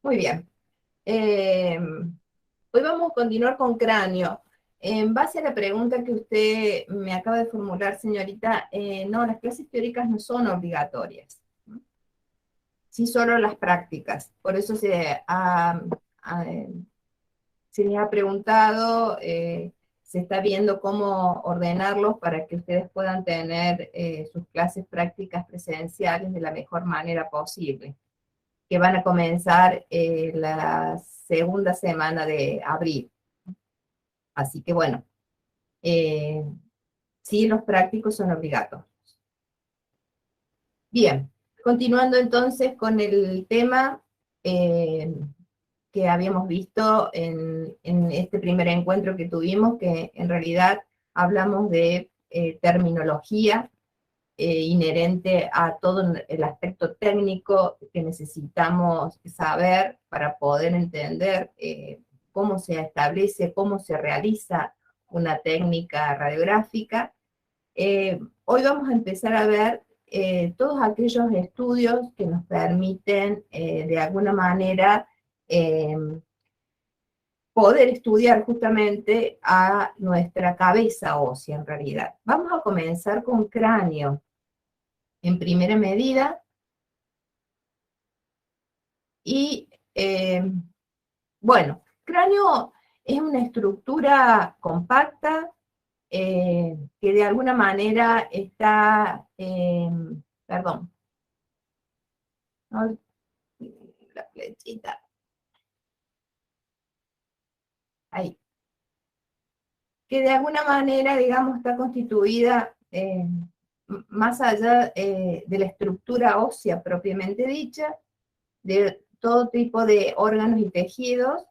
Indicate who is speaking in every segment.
Speaker 1: Muy bien. Eh, Hoy vamos a continuar con cráneo. En base a la pregunta que usted me acaba de formular, señorita, no, las clases teóricas no son obligatorias, sí solo las prácticas. Por eso a- se les ha preguntado, se está viendo cómo ordenarlos para que ustedes puedan tener sus clases prácticas presenciales de la mejor manera posible, que van a comenzar la segunda semana de abril. Así que bueno, eh, sí, los prácticos son obligatorios. Bien, continuando entonces con el tema eh, que habíamos visto en este primer encuentro que tuvimos, que en realidad hablamos de terminología inherente a todo el aspecto técnico que necesitamos saber para poder entender cómo se establece, cómo se realiza una técnica radiográfica. Hoy vamos a empezar a ver todos aquellos estudios que nos permiten de alguna manera eh, poder estudiar justamente a nuestra cabeza ósea en realidad. Vamos a comenzar con cráneo en primera medida y bueno, cráneo es una estructura compacta que de alguna manera está, perdón, ¿no? La flechita, ahí, que de alguna manera, digamos, está constituida más allá de la estructura ósea propiamente dicha, de todo tipo de órganos y tejidos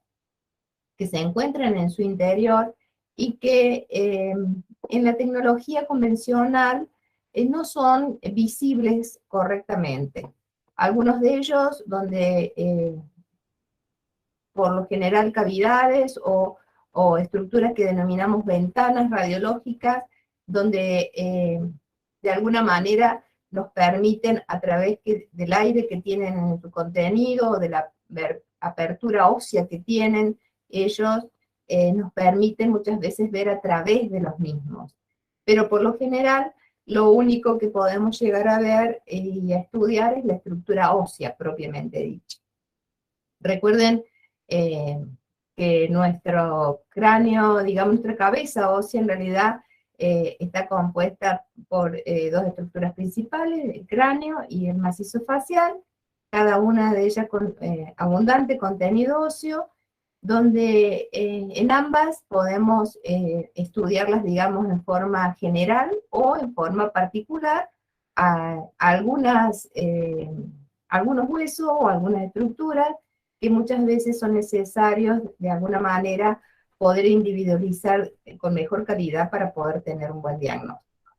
Speaker 1: que se encuentran en su interior y que en la tecnología convencional no son visibles correctamente. Algunos de ellos donde por lo general cavidades o estructuras que denominamos ventanas radiológicas, donde de alguna manera nos permiten a través del aire que tienen en su contenido, o de la apertura ósea que tienen ellos, nos permiten muchas veces ver a través de los mismos. Pero por lo general, lo único que podemos llegar a ver y a estudiar es la estructura ósea propiamente dicha. Recuerden eh, que nuestro cráneo, digamos, nuestra cabeza ósea en realidad está compuesta por dos estructuras principales, el cráneo y el macizo facial, cada una de ellas con abundante contenido óseo, donde en ambas podemos estudiarlas, digamos, en forma general o en forma particular a algunos huesos o algunas estructuras que muchas veces son necesarios de alguna manera poder individualizar con mejor calidad para poder tener un buen diagnóstico.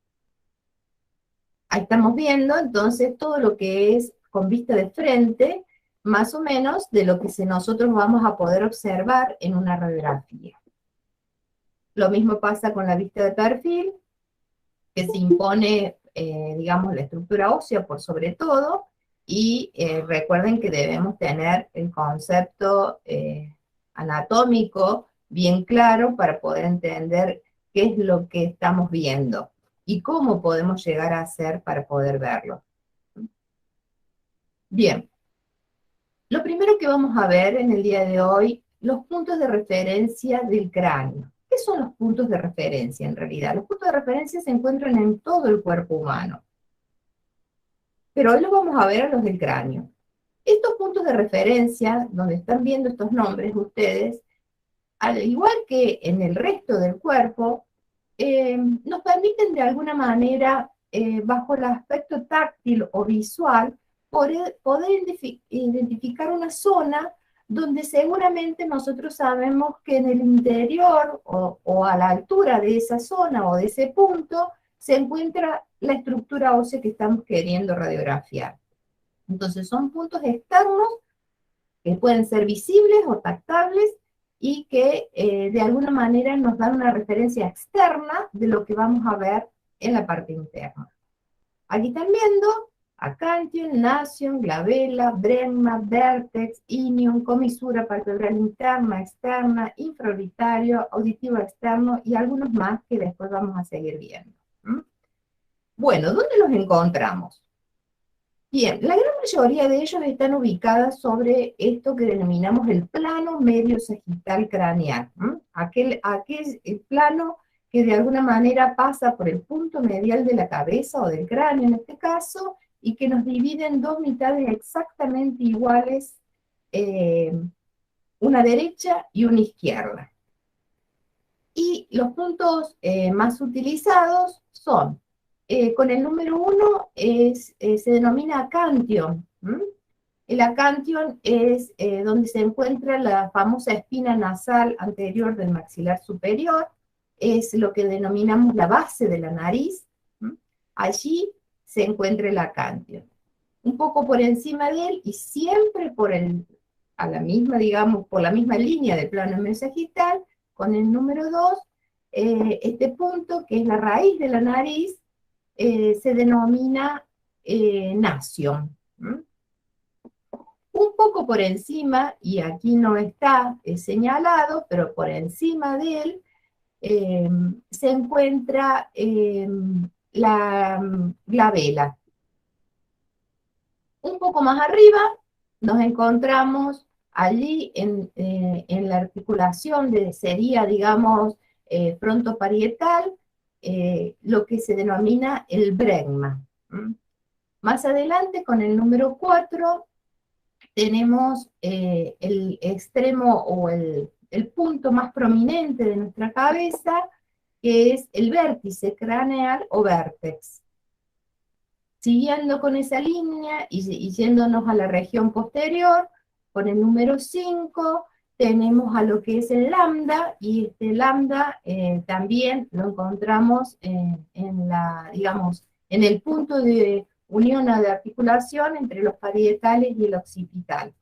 Speaker 1: Ahí estamos viendo entonces todo lo que es con vista de frente, más o menos de lo que nosotros vamos a poder observar en una radiografía. Lo mismo pasa con la vista de perfil, que se impone, digamos, la estructura ósea por sobre todo, y recuerden que debemos tener el concepto anatómico bien claro para poder entender qué es lo que estamos viendo y cómo podemos llegar a hacer para poder verlo. Bien, lo primero que vamos a ver en el día de hoy, los puntos de referencia del cráneo. ¿Qué son los puntos de referencia en realidad? Los puntos de referencia se encuentran en todo el cuerpo humano, pero hoy los vamos a ver a los del cráneo. Estos puntos de referencia, donde están viendo estos nombres ustedes, al igual que en el resto del cuerpo, nos permiten de alguna manera, bajo el aspecto táctil o visual, poder identificar una zona donde seguramente nosotros sabemos que en el interior o a la altura de esa zona o de ese punto se encuentra la estructura ósea que estamos queriendo radiografiar. Entonces son puntos externos que pueden ser visibles o tactables y que de alguna manera nos dan una referencia externa de lo que vamos a ver en la parte interna. Aquí están viendo Acantium, Nasion, glabela, bregma, vértex, inium, comisura palpebral interna, externa, infraorbitario, auditivo externo y algunos más que después vamos a seguir viendo. Bueno, ¿dónde los encontramos? Bien, la gran mayoría de ellos están ubicadas sobre esto que denominamos el plano medio sagital craneal. Aquel el plano que de alguna manera pasa por el punto medial de la cabeza o del cráneo en este caso, y que nos divide en dos mitades exactamente iguales, una derecha y una izquierda. Y los puntos más utilizados son, con el número 1 se denomina acantium. El acantium es donde se encuentra la famosa espina nasal anterior del maxilar superior, es lo que denominamos la base de la nariz. Allí se encuentra el acantium. Un poco por encima de él y siempre a la misma, digamos, por la misma línea del plano mesosagital, con el número 2, este punto, que es la raíz de la nariz, se denomina nasion. Un poco por encima, y aquí no está señalado, pero por encima de él, se encuentra la glabela. Un poco más arriba nos encontramos allí en la articulación sería, digamos, frontoparietal, lo que se denomina el bregma. Más adelante, con el número 4, tenemos el extremo o el punto más prominente de nuestra cabeza, que es el vértice craneal o vértex. Siguiendo con esa línea y yéndonos a la región posterior, con el número 5 tenemos a lo que es el lambda, y este lambda también lo encontramos digamos, en el punto de unión o de articulación entre los parietales y el occipital.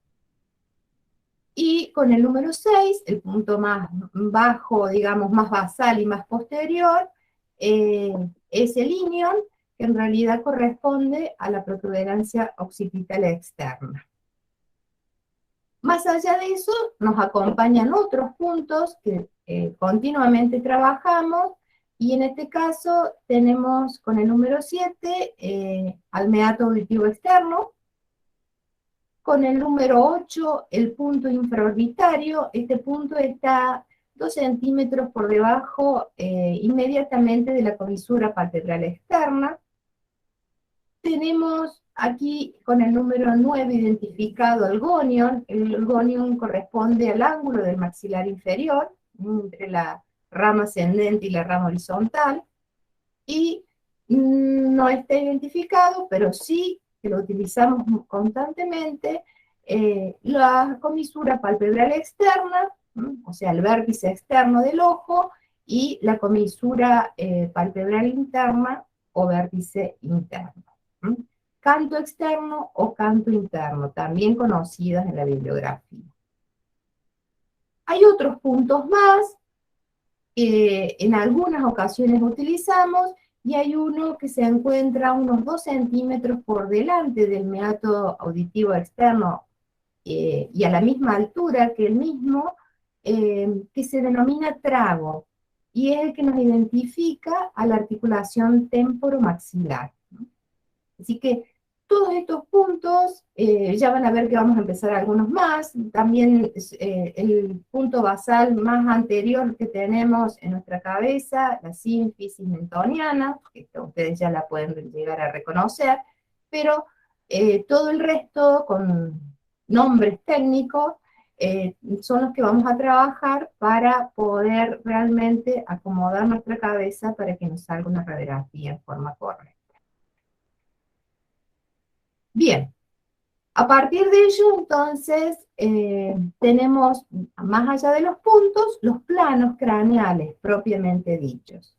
Speaker 1: Y con el número 6, el punto más bajo, digamos, más basal y más posterior, es el ilion, que en realidad corresponde a la protuberancia occipital externa. Más allá de eso, nos acompañan otros puntos que continuamente trabajamos, y en este caso tenemos con el número 7 al meato auditivo externo, con el número 8 el punto infraorbitario. Este punto está 2 centímetros por debajo inmediatamente de la comisura palpebral externa. Tenemos aquí con el número 9 identificado el gonion. El gonion corresponde al ángulo del maxilar inferior, entre la rama ascendente y la rama horizontal, y no está identificado, pero sí que lo utilizamos constantemente, la comisura palpebral externa, o sea, el vértice externo del ojo, y la comisura palpebral interna o vértice interno. Canto externo o canto interno, también conocidas en la bibliografía. Hay otros puntos más que en algunas ocasiones utilizamos, y hay uno que se encuentra unos 2 centímetros por delante del meato auditivo externo y a la misma altura que el mismo, que se denomina trago, y es el que nos identifica a la articulación temporomaxilar. Así que todos estos puntos, ya van a ver que vamos a empezar algunos más. También el punto basal más anterior que tenemos en nuestra cabeza, la sínfisis mentoniana, que ustedes ya la pueden llegar a reconocer, pero todo el resto con nombres técnicos son los que vamos a trabajar para poder realmente acomodar nuestra cabeza para que nos salga una radiografía en forma correcta. Bien, a partir de ello, entonces, tenemos, más allá de los puntos, los planos craneales propiamente dichos,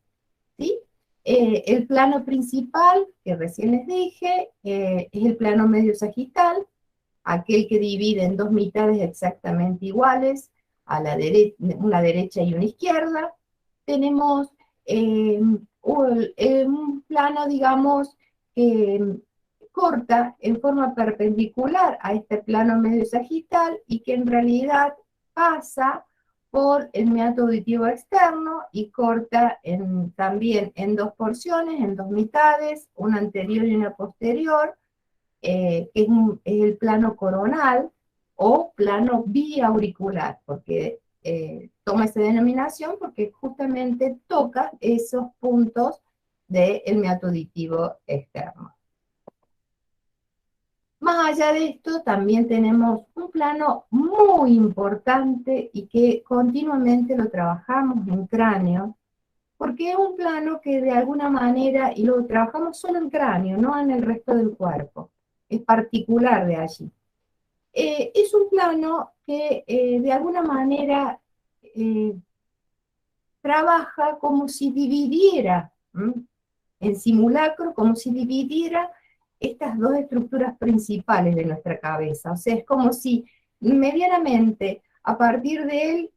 Speaker 1: ¿sí? El plano principal, que recién les dije, es el plano medio sagital, aquel que divide en dos mitades exactamente iguales, una derecha y una izquierda. Tenemos un plano, digamos, que corta en forma perpendicular a este plano medio sagital y que en realidad pasa por el meato auditivo externo y corta también en dos porciones, en dos mitades, una anterior y una posterior, que es el plano coronal o plano biauricular, porque toma esa denominación porque justamente toca esos puntos del meato auditivo externo. Más allá de esto, también tenemos un plano muy importante y que continuamente lo trabajamos en cráneo, porque es un plano que de alguna manera, y lo trabajamos solo en cráneo, no en el resto del cuerpo, es particular de allí. Es un plano que de alguna manera trabaja como si dividiera, en simulacro, como si dividiera estas dos estructuras principales de nuestra cabeza. O sea, es como si medianamente a partir de él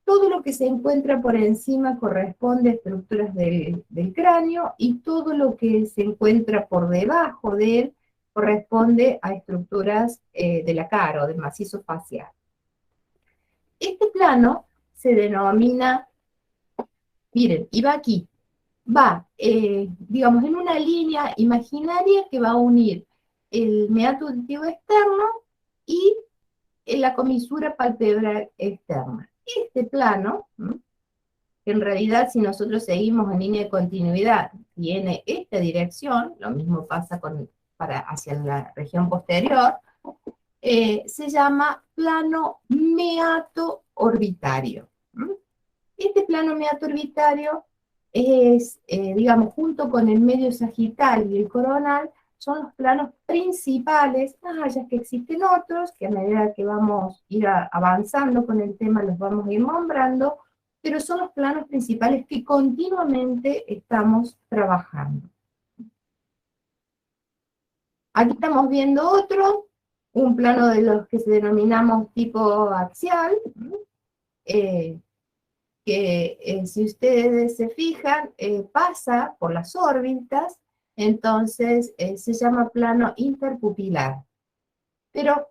Speaker 1: todo lo que se encuentra por encima corresponde a estructuras del cráneo y todo lo que se encuentra por debajo de él corresponde a estructuras de la cara o del macizo facial. Este plano se denomina, miren, y va aquí, va, digamos, en una línea imaginaria que va a unir el meato auditivo externo y la comisura palpebral externa. Este plano, que en realidad si nosotros seguimos en línea de continuidad, tiene esta dirección, lo mismo pasa hacia la región posterior, se llama plano meato orbitario. Este plano meato orbitario es, digamos, junto con el medio sagital y el coronal, son los planos principales, más allá que existen otros, que a medida que vamos a ir avanzando con el tema los vamos a ir nombrando, pero son los planos principales que continuamente estamos trabajando. Aquí estamos viendo otro, un plano de los que se denominamos tipo axial, que si ustedes se fijan, pasa por las órbitas, entonces se llama plano interpupilar. Pero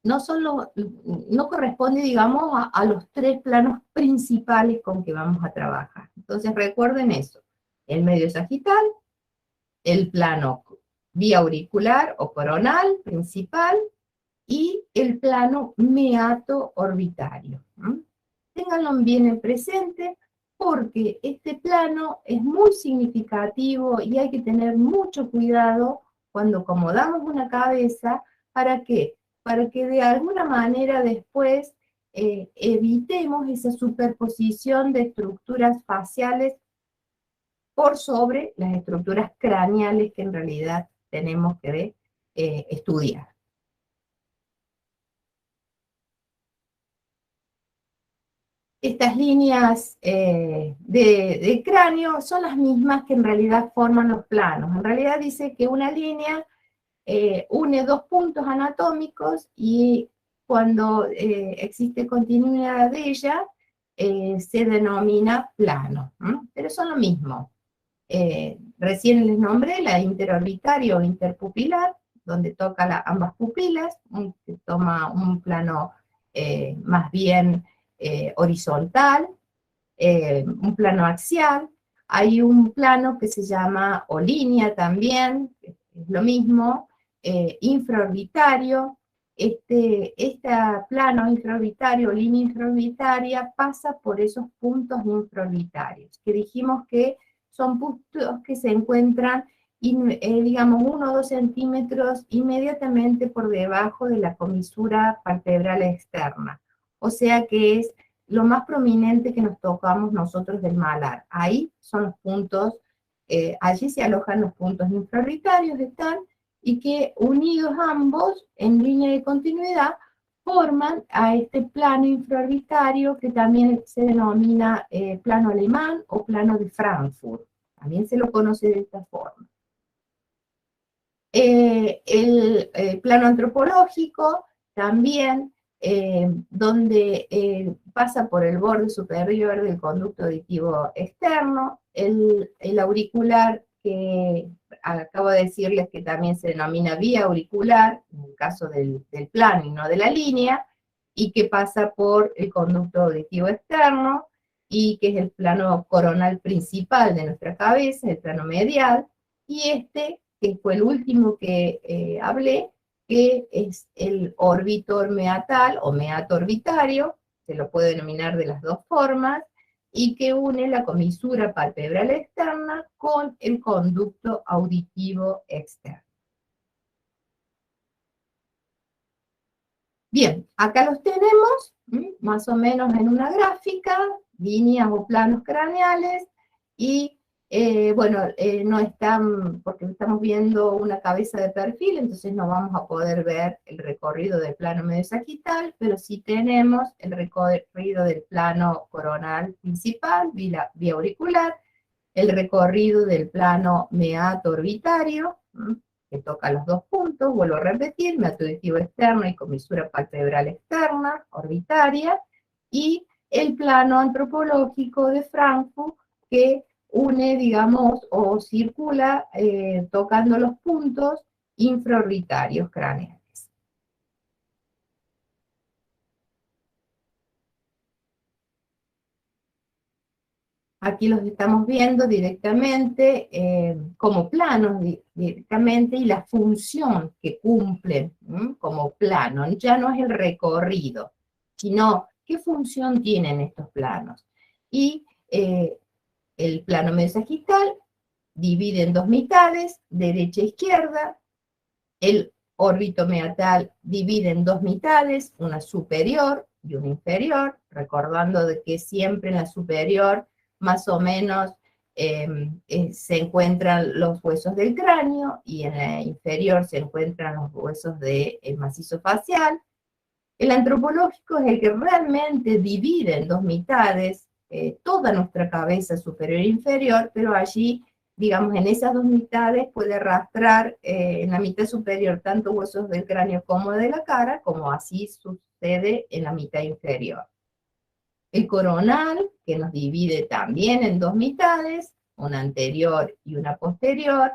Speaker 1: no corresponde, digamos, a los tres planos principales con que vamos a trabajar. Entonces recuerden eso, el medio sagital, el plano biauricular o coronal principal y el plano meato orbitario. Ténganlo bien en presente porque este plano es muy significativo y hay que tener mucho cuidado cuando acomodamos una cabeza. ¿Para qué? Para que de alguna manera después evitemos esa superposición de estructuras faciales por sobre las estructuras craneales que en realidad tenemos que estudiar. Estas líneas de cráneo son las mismas que en realidad forman los planos. En realidad dice que una línea une dos puntos anatómicos y cuando existe continuidad de ella se denomina plano, pero son lo mismo. Recién les nombré la interorbitaria o interpupilar, donde toca ambas pupilas, que toma un plano más bien horizontal, un plano axial. Hay un plano que se llama, o línea también, es lo mismo, infraorbitario. Este plano infraorbitario o línea infraorbitaria pasa por esos puntos infraorbitarios, que dijimos que son puntos que se encuentran, digamos, 1 o 2 centímetros inmediatamente por debajo de la comisura palpebral externa. O sea que es lo más prominente que nos tocamos nosotros del malar. Ahí son los puntos, allí se alojan los puntos infraorbitarios, están, y que unidos ambos en línea de continuidad forman a este plano infraorbitario que también se denomina plano alemán o plano de Frankfurt. También se lo conoce de esta forma. El plano antropológico también, donde pasa por el borde superior del conducto auditivo externo, el auricular que acabo de decirles que también se denomina vía auricular, en el caso del plano y no de la línea, y que pasa por el conducto auditivo externo, y que es el plano coronal principal de nuestra cabeza, el plano medial, y este, que fue el último que hablé, que es el orbitor meatal o meato orbitario, se lo puede denominar de las dos formas, y que une la comisura palpebral externa con el conducto auditivo externo. Bien, acá los tenemos, más o menos en una gráfica, líneas o planos craneales, y bueno, no están, porque estamos viendo una cabeza de perfil, entonces no vamos a poder ver el recorrido del plano medio sagital, pero sí tenemos el recorrido del plano coronal principal, vía auricular, el recorrido del plano meato orbitario, que toca los dos puntos, vuelvo a repetir, meato auditivo externo y comisura palpebral externa, orbitaria, y el plano antropológico de Frankfurt, que une, digamos, o circula tocando los puntos infraorbitarios craneales. Aquí los estamos viendo directamente como planos directamente, y la función que cumplen como plano. Ya no es el recorrido, sino qué función tienen estos planos. Y el plano medio sagital divide en dos mitades, derecha e izquierda. El órbito meatal divide en dos mitades, una superior y una inferior, recordando de que siempre en la superior más o menos se encuentran los huesos del cráneo, y en la inferior se encuentran los huesos del macizo facial. El antropológico es el que realmente divide en dos mitades toda nuestra cabeza superior e inferior, pero allí, digamos, en esas dos mitades puede arrastrar en la mitad superior tanto huesos del cráneo como de la cara, como así sucede en la mitad inferior. El coronal, que nos divide también en dos mitades, una anterior y una posterior,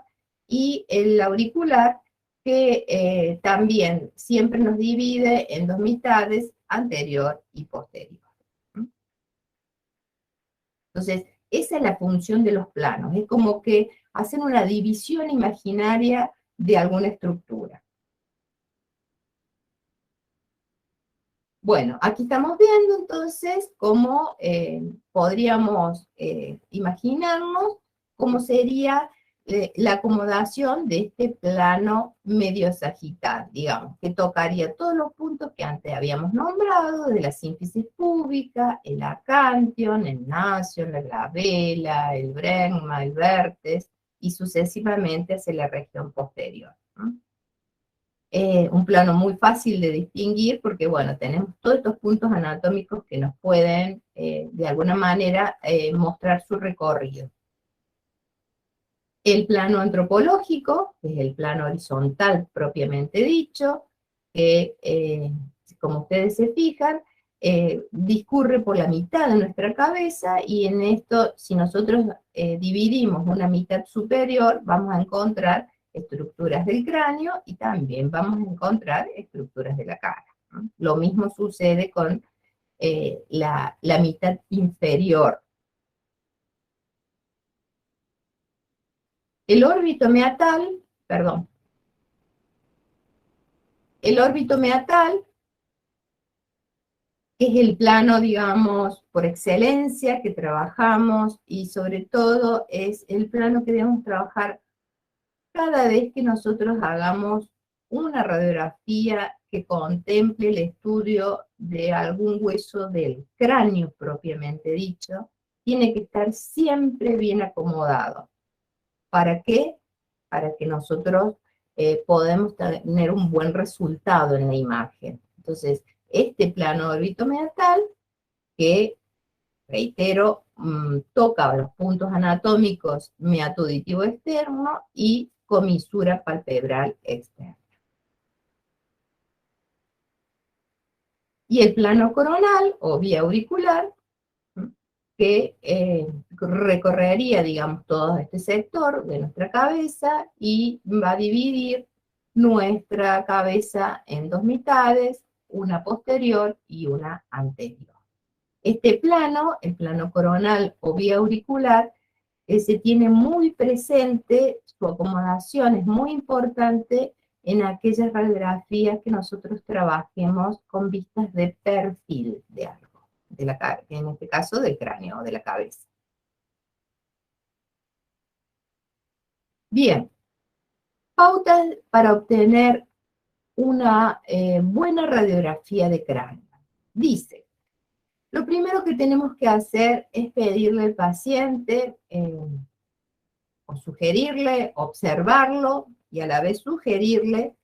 Speaker 1: y el auricular, que también siempre nos divide en dos mitades, anterior y posterior. Entonces, esa es la función de los planos, es como que hacen una división imaginaria de alguna estructura. Bueno, aquí estamos viendo entonces cómo podríamos imaginarnos cómo sería la acomodación de este plano medio sagital, digamos, que tocaría todos los puntos que antes habíamos nombrado, de la sínfisis púbica, el acantion, el nasion, la glabela, el bregma, el vértex, y sucesivamente hacia la región posterior, ¿no? Un plano muy fácil de distinguir porque, bueno, tenemos todos estos puntos anatómicos que nos pueden, de alguna manera, mostrar su recorrido. El plano antropológico, que es el plano horizontal propiamente dicho, que, como ustedes se fijan, discurre por la mitad de nuestra cabeza, y en esto, si nosotros dividimos una mitad superior, vamos a encontrar estructuras del cráneo y también vamos a encontrar estructuras de la cara, ¿no? Lo mismo sucede con la mitad inferior. El órbito meatal, perdón, el órbito meatal es el plano, digamos, por excelencia que trabajamos, y sobre todo es el plano que debemos trabajar cada vez que nosotros hagamos una radiografía que contemple el estudio de algún hueso del cráneo propiamente dicho. Tiene que estar siempre bien acomodado. ¿Para qué? Para que nosotros podamos tener un buen resultado en la imagen. Entonces, este plano orbitomeatal, que, reitero, toca los puntos anatómicos meato auditivo externo y comisura palpebral externa. Y el plano coronal o vía auricular, que recorrería, digamos, todo este sector de nuestra cabeza y va a dividir nuestra cabeza en dos mitades, una posterior y una anterior. Este plano, el plano coronal o vía auricular, se tiene muy presente, su acomodación es muy importante en aquellas radiografías que nosotros trabajemos con vistas de perfil de algo, en este caso del cráneo o de la cabeza. Bien, pautas para obtener una buena radiografía de cráneo. Dice, lo primero que tenemos que hacer es pedirle al paciente o sugerirle, observarlo y a la vez sugerirle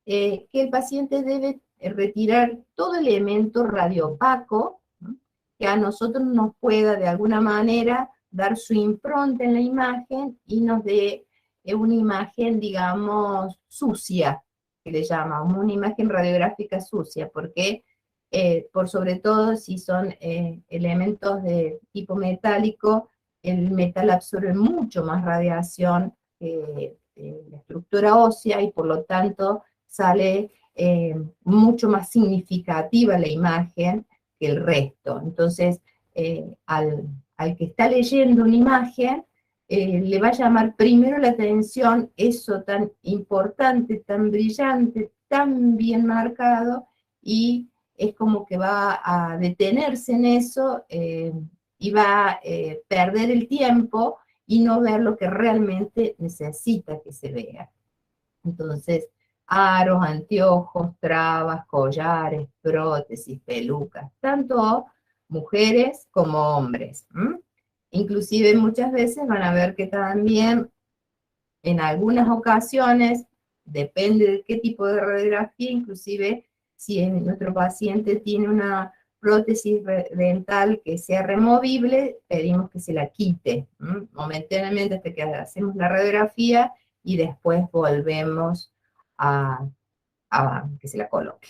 Speaker 1: que el paciente debe retirar todo elemento radiopaco, ¿no?, que a nosotros nos pueda de alguna manera dar su impronta en la imagen y nos dé una imagen, digamos, sucia, que le llamamos, una imagen radiográfica sucia, porque por sobre todo si son elementos de tipo metálico, el metal absorbe mucho más radiación que la estructura ósea y por lo tanto sale mucho más significativa la imagen que el resto. Entonces, al que está leyendo una imagen, le va a llamar primero la atención eso tan importante, tan brillante, tan bien marcado, y es como que va a detenerse en eso y va a perder el tiempo y no ver lo que realmente necesita que se vea. Entonces, aros, anteojos, trabas, collares, prótesis, pelucas, tanto mujeres como hombres. Inclusive muchas veces van a ver que también en algunas ocasiones, depende de qué tipo de radiografía, inclusive si nuestro paciente tiene una prótesis dental que sea removible, pedimos que se la quite momentáneamente hasta que hacemos la radiografía y después volvemos a que se la coloque.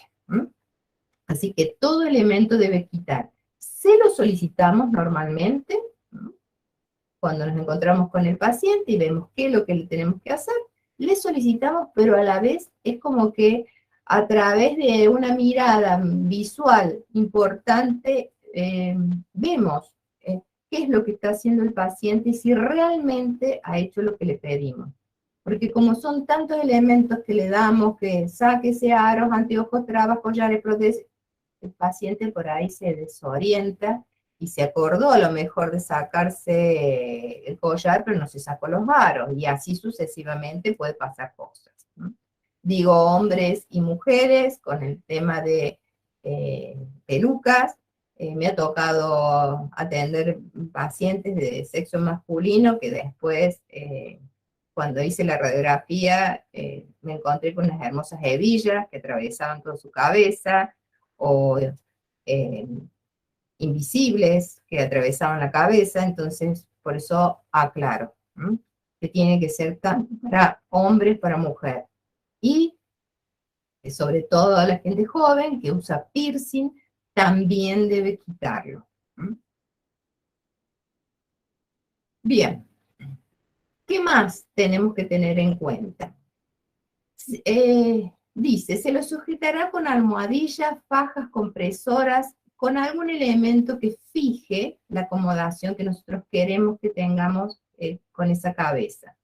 Speaker 1: Así que todo elemento debe quitar. Se lo solicitamos normalmente cuando nos encontramos con el paciente y vemos qué es lo que le tenemos que hacer, le solicitamos, pero a la vez es como que a través de una mirada visual importante vemos qué es lo que está haciendo el paciente y si realmente ha hecho lo que le pedimos. Porque como son tantos elementos que le damos, que sáquese aros, anteojos, trabas, collares, prótesis, el paciente por ahí se desorienta y se acordó a lo mejor de sacarse el collar, pero no se sacó los aros, y así sucesivamente puede pasar cosas, ¿no? Digo hombres y mujeres con el tema de pelucas. Me ha tocado atender pacientes de sexo masculino que después, cuando hice la radiografía, me encontré con unas hermosas hebillas que atravesaban toda su cabeza, o invisibles que atravesaban la cabeza. Entonces por eso aclaro que tiene que ser tanto para hombres, para mujer, y sobre todo a la gente joven que usa piercing también debe quitarlo. Bien, ¿qué más tenemos que tener en cuenta? Dice, se lo sujetará con almohadillas, fajas, compresoras, con algún elemento que fije la acomodación que nosotros queremos que tengamos con esa cabeza.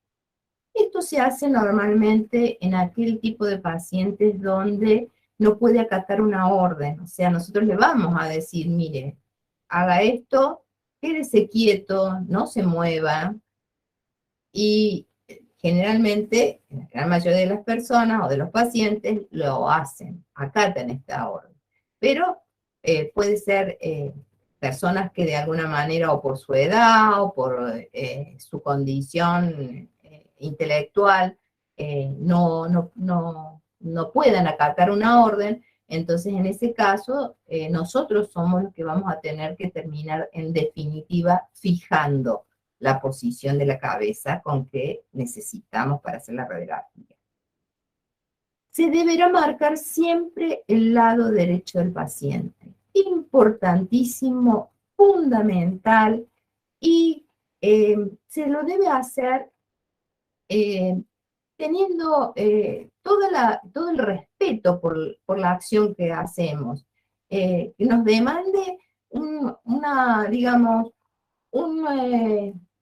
Speaker 1: Esto se hace normalmente en aquel tipo de pacientes donde no puede acatar una orden. O sea, nosotros le vamos a decir, mire, haga esto, quédese quieto, no se mueva, y generalmente, la gran mayoría de las personas o de los pacientes lo hacen, acatan esta orden. Pero puede ser personas que de alguna manera, o por su edad, o por su condición intelectual, no puedan acatar una orden. Entonces, en ese caso, nosotros somos los que vamos a tener que terminar, en definitiva, fijando la posición de la cabeza con que necesitamos para hacer la radiografía. Se deberá marcar siempre el lado derecho del paciente. Importantísimo, fundamental, y se lo debe hacer teniendo todo el respeto por la acción que hacemos, que nos demande digamos,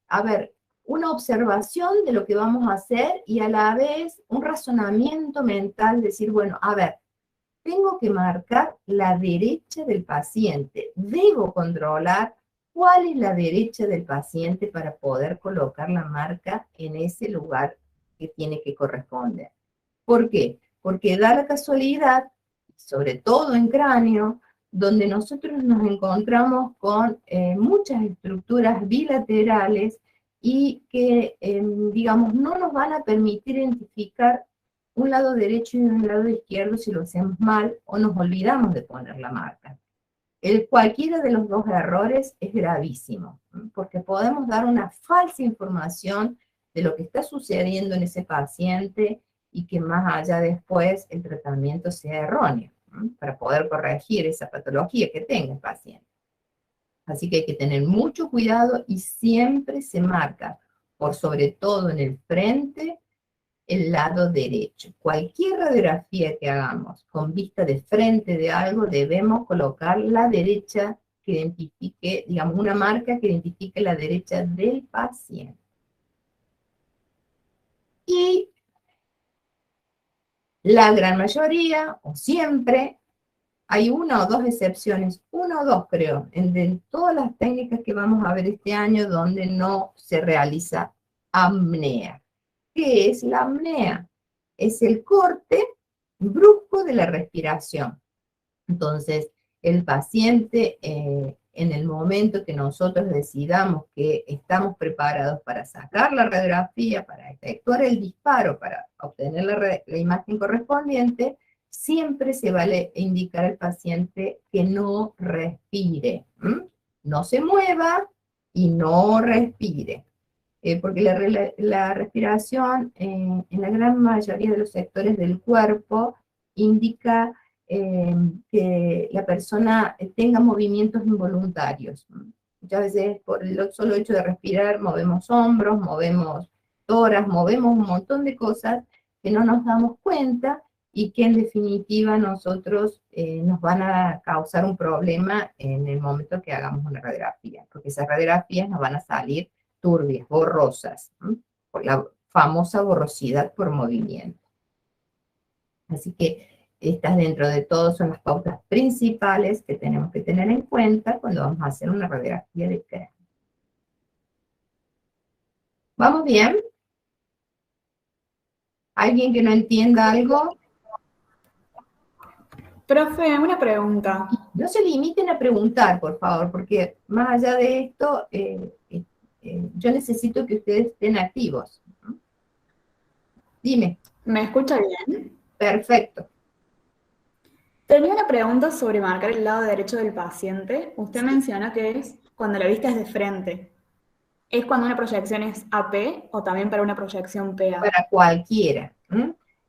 Speaker 1: a ver, una observación de lo que vamos a hacer y a la vez un razonamiento mental, decir, bueno, a ver, tengo que marcar la derecha del paciente, debo controlar cuál es la derecha del paciente para poder colocar la marca en ese lugar que tiene que corresponder. ¿Por qué? Porque da la casualidad, sobre todo en cráneo, donde nosotros nos encontramos con muchas estructuras bilaterales y que, digamos, no nos van a permitir identificar un lado derecho y un lado izquierdo si lo hacemos mal o nos olvidamos de poner la marca. Cualquiera de los dos errores es gravísimo, porque podemos dar una falsa información de lo que está sucediendo en ese paciente y que más allá después el tratamiento sea erróneo, para poder corregir esa patología que tenga el paciente. Así que hay que tener mucho cuidado y siempre se marca, por sobre todo en el frente, el lado derecho. Cualquier radiografía que hagamos con vista de frente de algo, debemos colocar la derecha que identifique, digamos, una marca que identifique la derecha del paciente. Y la gran mayoría, o siempre, hay una o dos excepciones, una o dos creo, en todas las técnicas que vamos a ver este año donde no se realiza apnea. ¿Qué es la apnea? Es el corte brusco de la respiración. Entonces, el paciente, en el momento que nosotros decidamos que estamos preparados para sacar la radiografía, para efectuar el disparo, para obtener la imagen correspondiente, siempre se vale indicar al paciente que no respire, no se mueva y no respire. Porque la respiración en la gran mayoría de los sectores del cuerpo indica que la persona tenga movimientos involuntarios. Muchas veces por el solo hecho de respirar movemos hombros, movemos tórax, movemos un montón de cosas que no nos damos cuenta y que en definitiva nosotros nos van a causar un problema en el momento que hagamos una radiografía, porque esas radiografías nos van a salir turbias, borrosas, por la famosa borrosidad por movimiento. Así que estas dentro de todo son las pautas principales que tenemos que tener en cuenta cuando vamos a hacer una radiografía de cráneo. ¿Vamos bien? ¿Alguien que no entienda algo?
Speaker 2: Profe, una pregunta.
Speaker 1: No se limiten a preguntar, por favor, porque más allá de esto, yo necesito que ustedes estén activos. Dime.
Speaker 2: ¿Me escucha bien?
Speaker 1: Perfecto.
Speaker 2: Tenía una pregunta sobre marcar el lado derecho del paciente. Usted menciona que es cuando la vista es de frente. ¿Es cuando una proyección es AP o también para una proyección PA?
Speaker 1: Para cualquiera.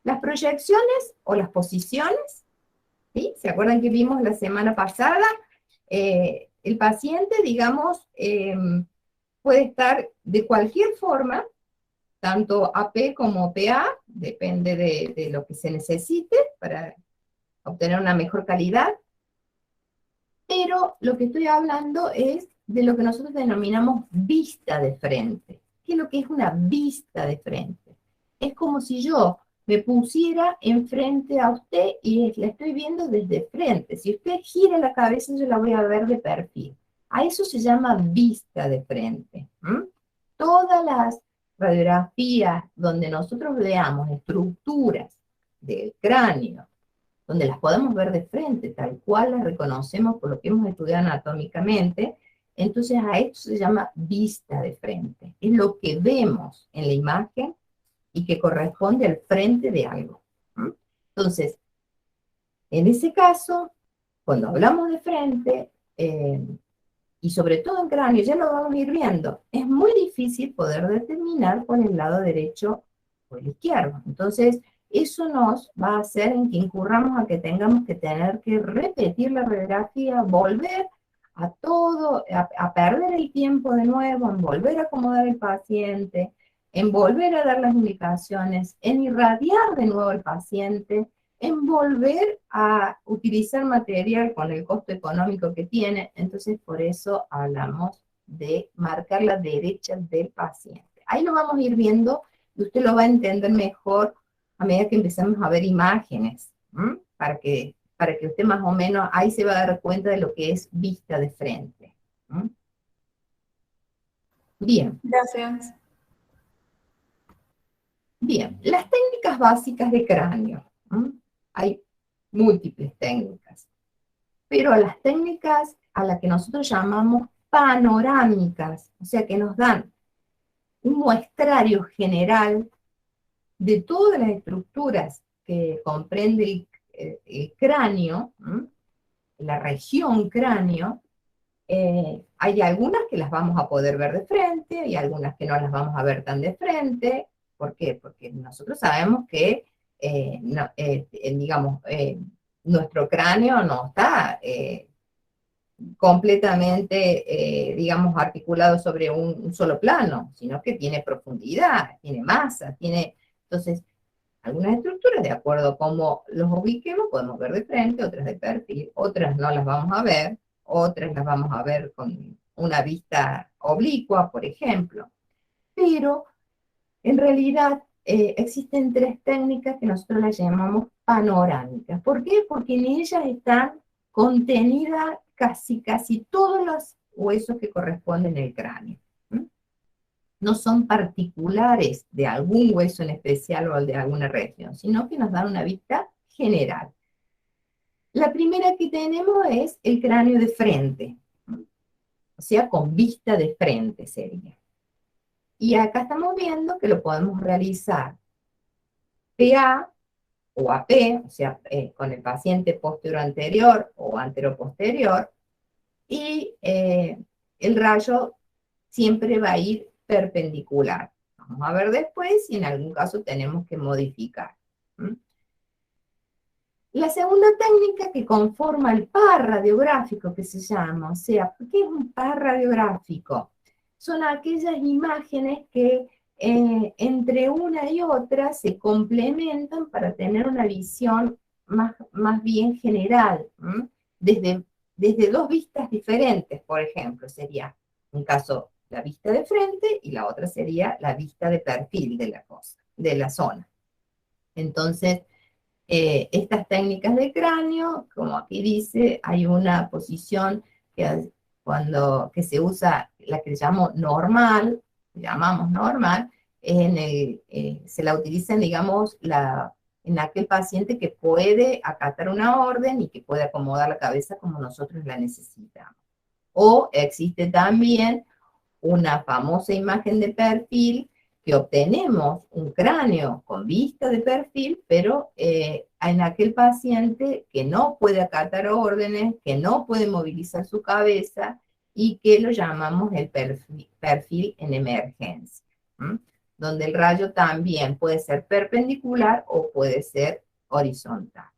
Speaker 1: Las proyecciones o las posiciones, ¿sí? ¿Se acuerdan que vimos la semana pasada? El paciente, digamos, puede estar de cualquier forma, tanto AP como PA, depende de lo que se necesite para obtener una mejor calidad. Pero lo que estoy hablando es de lo que nosotros denominamos vista de frente. ¿Qué es lo que es una vista de frente? Es como si yo me pusiera enfrente a usted y la estoy viendo desde frente. Si usted gira la cabeza, yo la voy a ver de perfil. A eso se llama vista de frente. Todas las radiografías donde nosotros veamos estructuras del cráneo, donde las podemos ver de frente, tal cual las reconocemos por lo que hemos estudiado anatómicamente, entonces a esto se llama vista de frente. Es lo que vemos en la imagen y que corresponde al frente de algo. Entonces, en ese caso, cuando hablamos de frente, y sobre todo en cráneo, ya lo vamos a ir viendo, es muy difícil poder determinar por el lado derecho o el izquierdo. Entonces, eso nos va a hacer en que incurramos a que tengamos que tener que repetir la radiografía, volver a todo, a perder el tiempo de nuevo, en volver a acomodar el paciente, en volver a dar las indicaciones, en irradiar de nuevo al paciente, en volver a utilizar material con el costo económico que tiene. Entonces, por eso hablamos de marcar la derecha del paciente. Ahí lo vamos a ir viendo y usted lo va a entender mejor a medida que empecemos a ver imágenes, para que usted más o menos ahí se va a dar cuenta de lo que es vista de frente. Bien.
Speaker 2: Gracias.
Speaker 1: Bien, las técnicas básicas de cráneo. Hay múltiples técnicas, pero las técnicas a las que nosotros llamamos panorámicas, o sea que nos dan un muestrario general de todas las estructuras que comprende el cráneo, la región cráneo. Hay algunas que las vamos a poder ver de frente, hay algunas que no las vamos a ver tan de frente. ¿Por qué? Porque nosotros sabemos que, digamos, nuestro cráneo no está completamente, digamos, articulado sobre un solo plano, sino que tiene profundidad, tiene masa, tiene... Entonces, algunas estructuras, de acuerdo a cómo los ubiquemos, podemos ver de frente, otras de perfil, otras no las vamos a ver, otras las vamos a ver con una vista oblicua, por ejemplo. Pero, en realidad, existen tres técnicas que nosotros las llamamos panorámicas. ¿Por qué? Porque en ellas están contenidas casi todos los huesos que corresponden al cráneo. No son particulares de algún hueso en especial o de alguna región, sino que nos dan una vista general. La primera que tenemos es el cráneo de frente, o sea, con vista de frente sería. Y acá estamos viendo que lo podemos realizar PA o AP, o sea, con el paciente posterior-anterior o antero-posterior, y el rayo siempre va a ir perpendicular. Vamos a ver después si en algún caso tenemos que modificar. La segunda técnica que conforma el par radiográfico que se llama, o sea, ¿qué es un par radiográfico? Son aquellas imágenes que entre una y otra se complementan para tener una visión más bien general, desde dos vistas diferentes, por ejemplo, sería un caso la vista de frente y la otra sería la vista de perfil de la cosa, de la zona. Entonces, estas técnicas de cráneo, como aquí dice, hay una posición que se usa, la que llamamos normal, se la utilizan, digamos, en aquel paciente que puede acatar una orden y que puede acomodar la cabeza como nosotros la necesitamos. O existe también una famosa imagen de perfil que obtenemos un cráneo con vista de perfil, pero en aquel paciente que no puede acatar órdenes, que no puede movilizar su cabeza y que lo llamamos el perfil en emergencia, donde el rayo también puede ser perpendicular o puede ser horizontal.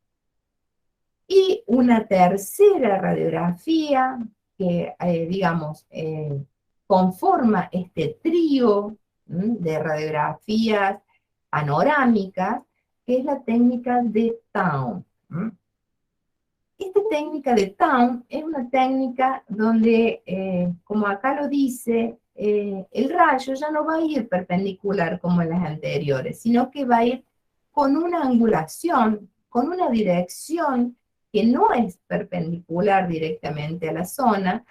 Speaker 1: Y una tercera radiografía que, digamos, conforma este trío de radiografías panorámicas, que es la técnica de Town. Esta técnica de Town es una técnica donde, como acá lo dice, el rayo ya no va a ir perpendicular como en las anteriores, sino que va a ir con una angulación, con una dirección que no es perpendicular directamente a la zona.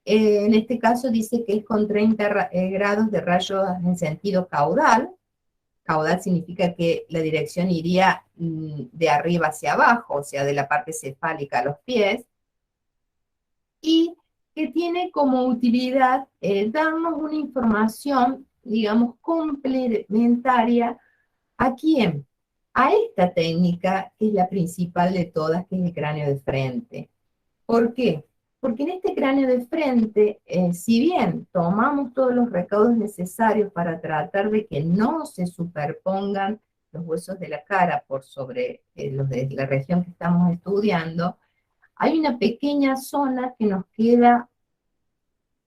Speaker 1: En este caso dice que es con 30 grados de rayo en sentido caudal. Caudal significa que la dirección iría de arriba hacia abajo, o sea, de la parte cefálica a los pies, y que tiene como utilidad darnos una información, digamos, complementaria. ¿A quién? A esta técnica, que es la principal de todas, que es el cráneo de frente. ¿Por qué? Porque en este cráneo de frente, si bien tomamos todos los recaudos necesarios para tratar de que no se superpongan los huesos de la cara por sobre los de la región que estamos estudiando, hay una pequeña zona que nos queda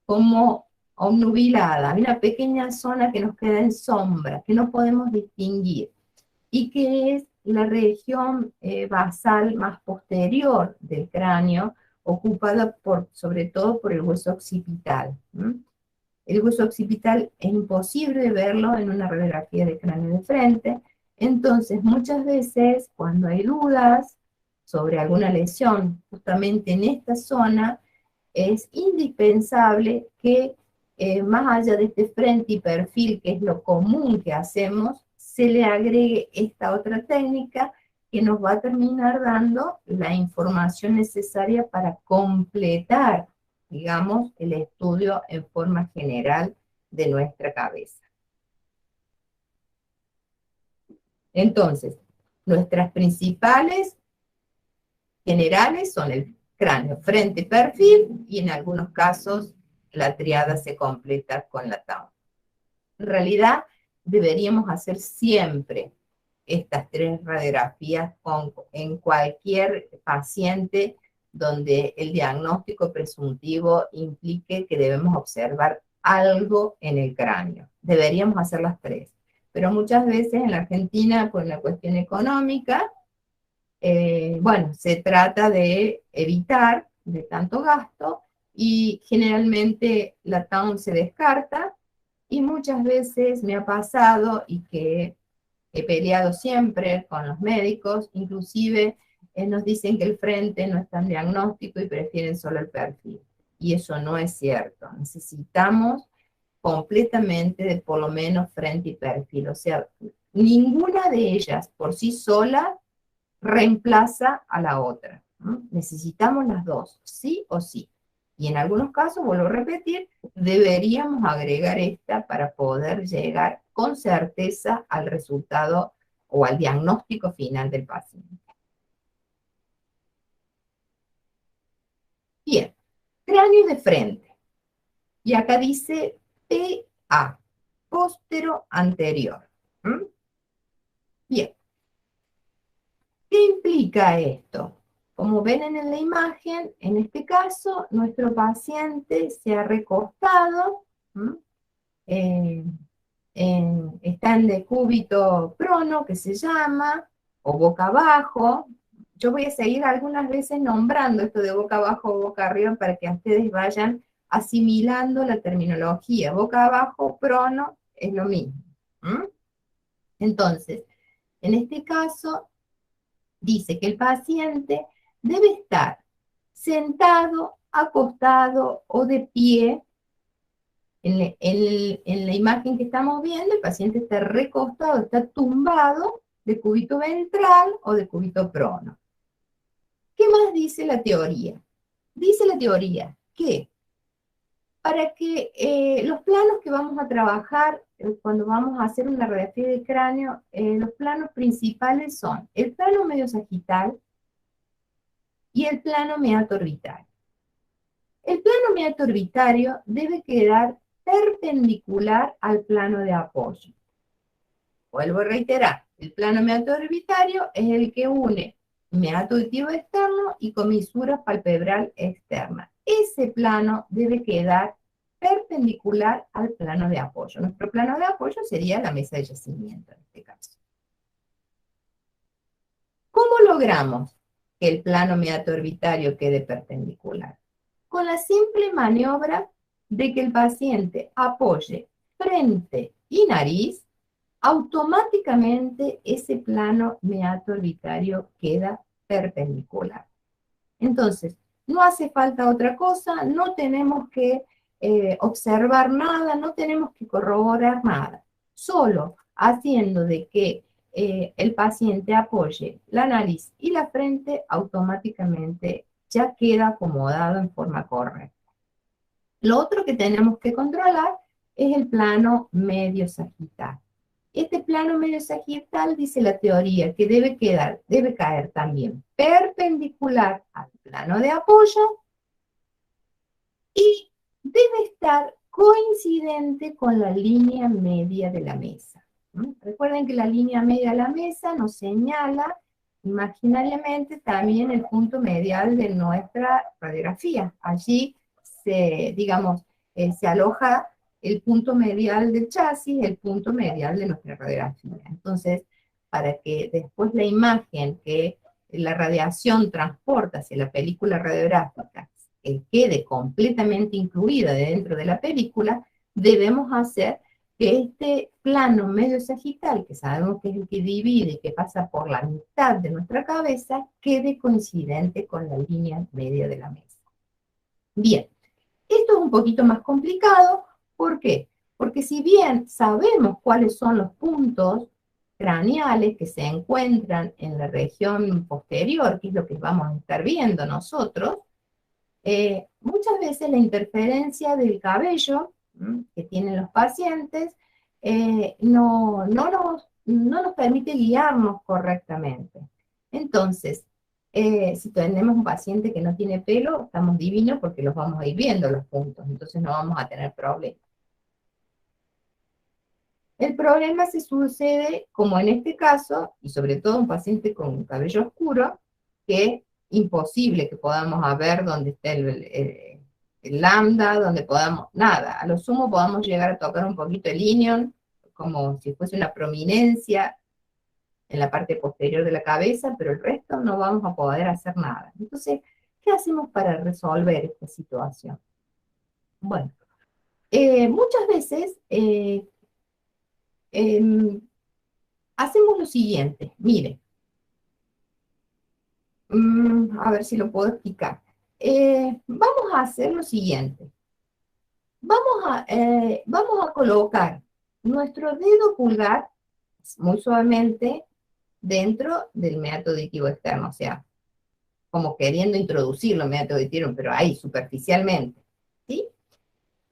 Speaker 1: como obnubilada, hay una pequeña zona que nos queda en sombra, que no podemos distinguir, y que es la región basal más posterior del cráneo, ocupada sobre todo por el hueso occipital. El hueso occipital es imposible verlo en una radiografía de cráneo de frente, entonces muchas veces cuando hay dudas sobre alguna lesión justamente en esta zona, es indispensable que más allá de este frente y perfil, que es lo común que hacemos, se le agregue esta otra técnica que nos va a terminar dando la información necesaria para completar, digamos, el estudio en forma general de nuestra cabeza. Entonces, nuestras principales generales son el cráneo, frente, perfil, y en algunos casos la triada se completa con la TAU. En realidad, deberíamos hacer siempre estas 3 radiografías en cualquier paciente donde el diagnóstico presuntivo implique que debemos observar algo en el cráneo. Deberíamos hacer las 3. Pero muchas veces en la Argentina, por una cuestión económica, bueno, se trata de evitar de tanto gasto y generalmente la TAU se descarta, y muchas veces me ha pasado y que he peleado siempre con los médicos, inclusive nos dicen que el frente no es tan diagnóstico y prefieren solo el perfil. Y eso no es cierto. Necesitamos completamente de por lo menos frente y perfil. O sea, ninguna de ellas por sí sola reemplaza a la otra, ¿no? Necesitamos las dos, sí o sí. Y en algunos casos, vuelvo a repetir, deberíamos agregar esta para poder llegar con certeza al resultado o al diagnóstico final del paciente. Bien, cráneo de frente. Y acá dice PA, póstero anterior. Bien. ¿Qué implica esto? Como ven en la imagen, en este caso, nuestro paciente se ha recostado, está en decúbito prono, que se llama, o boca abajo. Yo voy a seguir algunas veces nombrando esto de boca abajo o boca arriba para que ustedes vayan asimilando la terminología. Boca abajo, prono, es lo mismo. Entonces, en este caso, dice que el paciente debe estar sentado, acostado o de pie. En la imagen que estamos viendo, el paciente está recostado, está tumbado de cúbito ventral o de cúbito prono. ¿Qué más dice la teoría? Dice la teoría que para que los planos que vamos a trabajar cuando vamos a hacer una radiografía de cráneo, los planos principales son el plano medio sagital y el plano meato orbitario. El plano meato orbitario debe quedar perpendicular al plano de apoyo. Vuelvo a reiterar, el plano meato orbitario es el que une meato auditivo externo y comisura palpebral externa. Ese plano debe quedar perpendicular al plano de apoyo. Nuestro plano de apoyo sería la mesa de yacimiento en este caso. ¿Cómo logramos que el plano meato orbitario quede perpendicular? Con la simple maniobra de que el paciente apoye frente y nariz, automáticamente ese plano meato orbitario queda perpendicular. Entonces, no hace falta otra cosa, no tenemos que observar nada, no tenemos que corroborar nada. Solo haciendo de que el paciente apoye la nariz y la frente, automáticamente ya queda acomodado en forma correcta. Lo otro que tenemos que controlar es el plano medio sagital. Este plano medio sagital, dice la teoría, que debe caer también perpendicular al plano de apoyo y debe estar coincidente con la línea media de la mesa. Recuerden que la línea media de la mesa nos señala imaginariamente también el punto medial de nuestra radiografía. Allí digamos, se aloja el punto medial del chasis, el punto medial de nuestra radiografía. Entonces, para que después la imagen que la radiación transporta hacia la película radiográfica quede completamente incluida dentro de la película, debemos hacer que este plano medio sagital, que sabemos que es el que divide y que pasa por la mitad de nuestra cabeza, quede coincidente con la línea media de la mesa. Bien, esto es un poquito más complicado. ¿Por qué? Porque si bien sabemos cuáles son los puntos craneales que se encuentran en la región posterior, que es lo que vamos a estar viendo nosotros, muchas veces la interferencia del cabello que tienen los pacientes no nos permite guiarnos correctamente. Entonces, si tenemos un paciente que no tiene pelo, estamos divinos porque los vamos a ir viendo los puntos, entonces no vamos a tener problemas. El problema se sucede, como en este caso, y sobre todo un paciente con cabello oscuro, que es imposible que podamos ver dónde está el lambda, donde podamos, nada, a lo sumo podamos llegar a tocar un poquito el ilion, como si fuese una prominencia en la parte posterior de la cabeza, pero el resto no vamos a poder hacer nada. Entonces, ¿qué hacemos para resolver esta situación? Bueno, muchas veces hacemos lo siguiente, miren, a ver si lo puedo explicar. Vamos a hacer lo siguiente. Vamos a colocar nuestro dedo pulgar muy suavemente dentro del meato auditivo externo, o sea, como queriendo introducirlo en meato auditivo, pero ahí, superficialmente, ¿sí?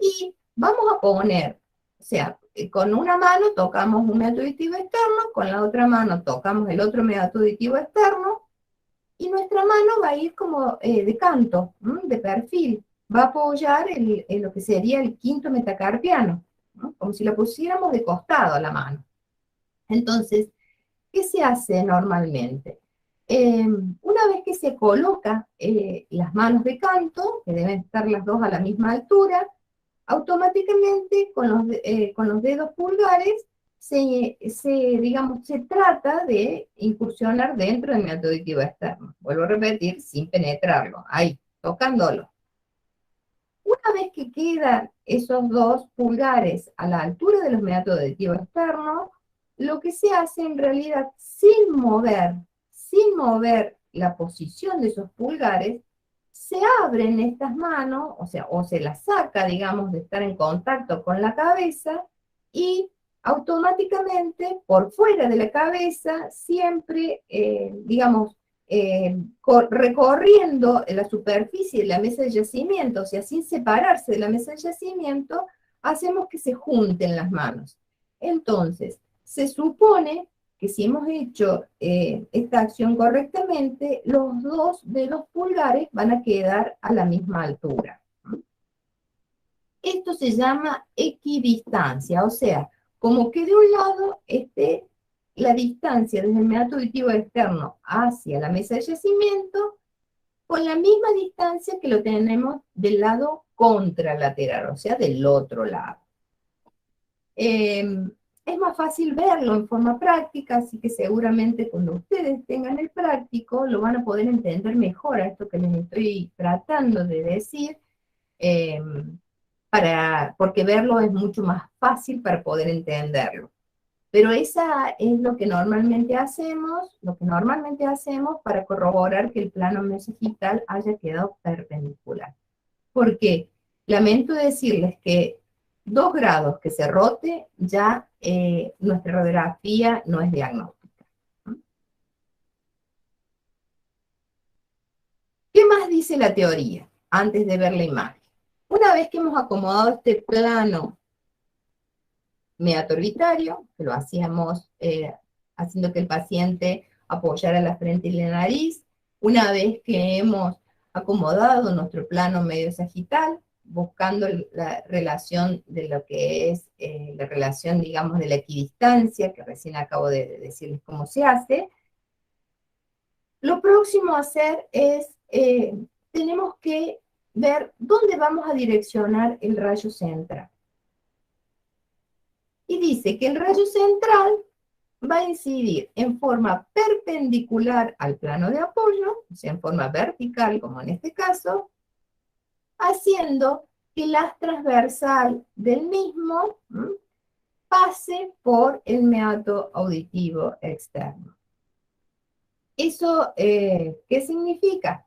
Speaker 1: Y vamos a poner, o sea, con una mano tocamos un meato auditivo externo, con la otra mano tocamos el otro meato auditivo externo, y nuestra mano va a ir como de canto, de perfil, va a apoyar en lo que sería el quinto metacarpiano, ¿no? Como si lo pusiéramos de costado a la mano. Entonces, ¿qué se hace normalmente? Una vez que se coloca las manos de canto, que deben estar las dos a la misma altura, automáticamente con los dedos pulgares digamos, se trata de incursionar dentro del meato auditivo externo. Vuelvo a repetir, sin penetrarlo, ahí, tocándolo. Una vez que quedan esos dos pulgares a la altura de los meatos auditivos externos, lo que se hace en realidad sin mover la posición de esos pulgares, se abren estas manos, o sea, o se las saca, digamos, de estar en contacto con la cabeza, y automáticamente, por fuera de la cabeza, siempre, digamos, recorriendo la superficie de la mesa de yacimiento, o sea, sin separarse de la mesa de yacimiento, hacemos que se junten las manos. Entonces, se supone que si hemos hecho esta acción correctamente, los dos dedos pulgares van a quedar a la misma altura. Esto se llama equidistancia, o sea, como que de un lado esté la distancia desde el meato auditivo externo hacia la mesa de yacimiento, con la misma distancia que lo tenemos del lado contralateral, o sea, del otro lado. Es más fácil verlo en forma práctica, así que seguramente cuando ustedes tengan el práctico lo van a poder entender mejor a esto que les estoy tratando de decir, porque verlo es mucho más fácil para poder entenderlo. Pero esa es lo que normalmente hacemos para corroborar que el plano mesosagital haya quedado perpendicular. Porque lamento decirles que 2 grados que se rote, ya nuestra radiografía no es diagnóstica. ¿Qué más dice la teoría antes de ver la imagen? Una vez que hemos acomodado este plano meatorvitario, que lo hacíamos haciendo que el paciente apoyara la frente y la nariz, una vez que hemos acomodado nuestro plano medio sagital, buscando la relación de lo que es la relación, digamos, de la equidistancia, que recién acabo de decirles cómo se hace, Lo próximo a hacer es, tenemos que ver dónde vamos a direccionar el rayo central. Y dice que el rayo central va a incidir en forma perpendicular al plano de apoyo, o sea, en forma vertical, como en este caso, haciendo que el haz transversal del mismo pase por el meato auditivo externo. ¿Eso qué significa?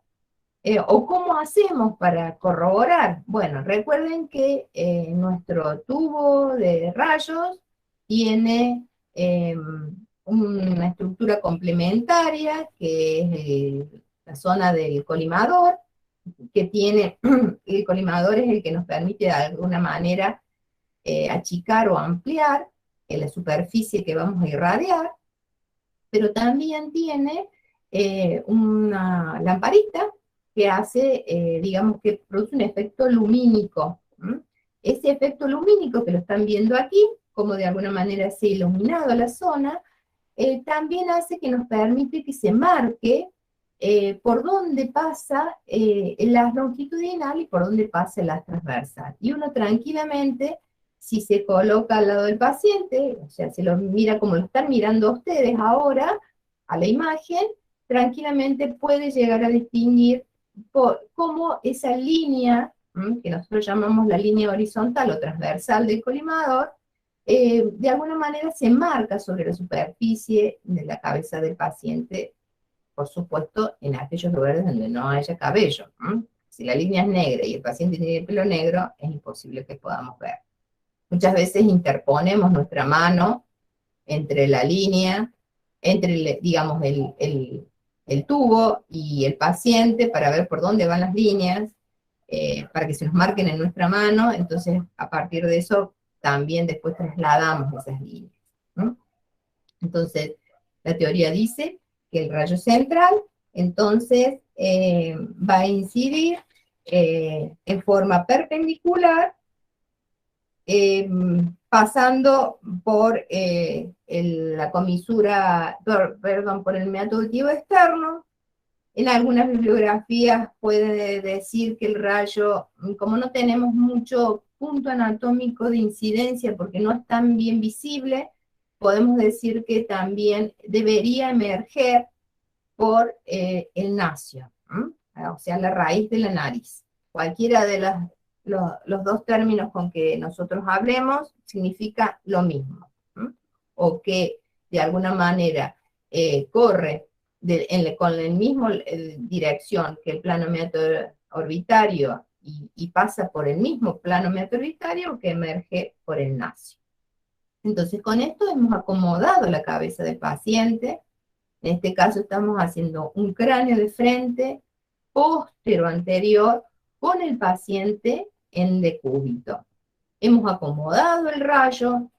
Speaker 1: ¿O cómo hacemos para corroborar? Bueno, recuerden que nuestro tubo de rayos tiene una estructura complementaria, que es la zona del colimador, que tiene, el colimador es el que nos permite de alguna manera achicar o ampliar la superficie que vamos a irradiar, pero también tiene una lamparita que hace, digamos que produce un efecto lumínico. Ese efecto lumínico que lo están viendo aquí, como de alguna manera se ha iluminado la zona, también hace que nos permite que se marque por dónde pasa el haz longitudinal y por dónde pasa el haz transversal. Y uno tranquilamente, si se coloca al lado del paciente, o sea, se lo mira como lo están mirando ustedes ahora, a la imagen, tranquilamente puede llegar a distinguir cómo esa línea, que nosotros llamamos la línea horizontal o transversal del colimador, de alguna manera se marca sobre la superficie de la cabeza del paciente, por supuesto, en aquellos lugares donde no haya cabello. Si la línea es negra y el paciente tiene el pelo negro, es imposible que podamos ver. Muchas veces interponemos nuestra mano entre la línea, entre, digamos, el tubo y el paciente para ver por dónde van las líneas, para que se nos marquen en nuestra mano. Entonces, a partir de eso, también después trasladamos esas líneas, ¿no? Entonces, la teoría dice que el rayo central, entonces, va a incidir en forma perpendicular, pasando por la comisura, perdón, por el meato auditivo externo. En algunas bibliografías puede decir que el rayo, como no tenemos mucho punto anatómico de incidencia porque no es tan bien visible, podemos decir que también debería emerger por el nacio, o sea, la raíz de la nariz. Cualquiera de los dos términos con que nosotros hablemos significa lo mismo, o que de alguna manera corre con la misma dirección que el plano meato-orbitario y pasa por el mismo plano meato-orbitario que emerge por el nacio. Entonces, con esto hemos acomodado la cabeza del paciente. En este caso estamos haciendo un cráneo de frente, póstero-anterior, con el paciente en decúbito. Hemos acomodado el rayo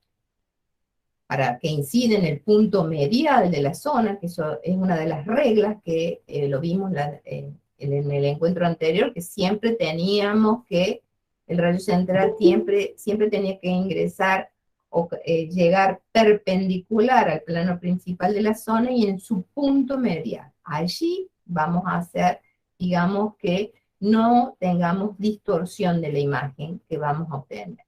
Speaker 1: para que incida en el punto medial de la zona, que eso es una de las reglas que lo vimos en el encuentro anterior, que siempre teníamos que, el rayo central siempre tenía que ingresar o llegar perpendicular al plano principal de la zona y en su punto medial. Allí vamos a hacer, digamos, que no tengamos distorsión de la imagen que vamos a obtener.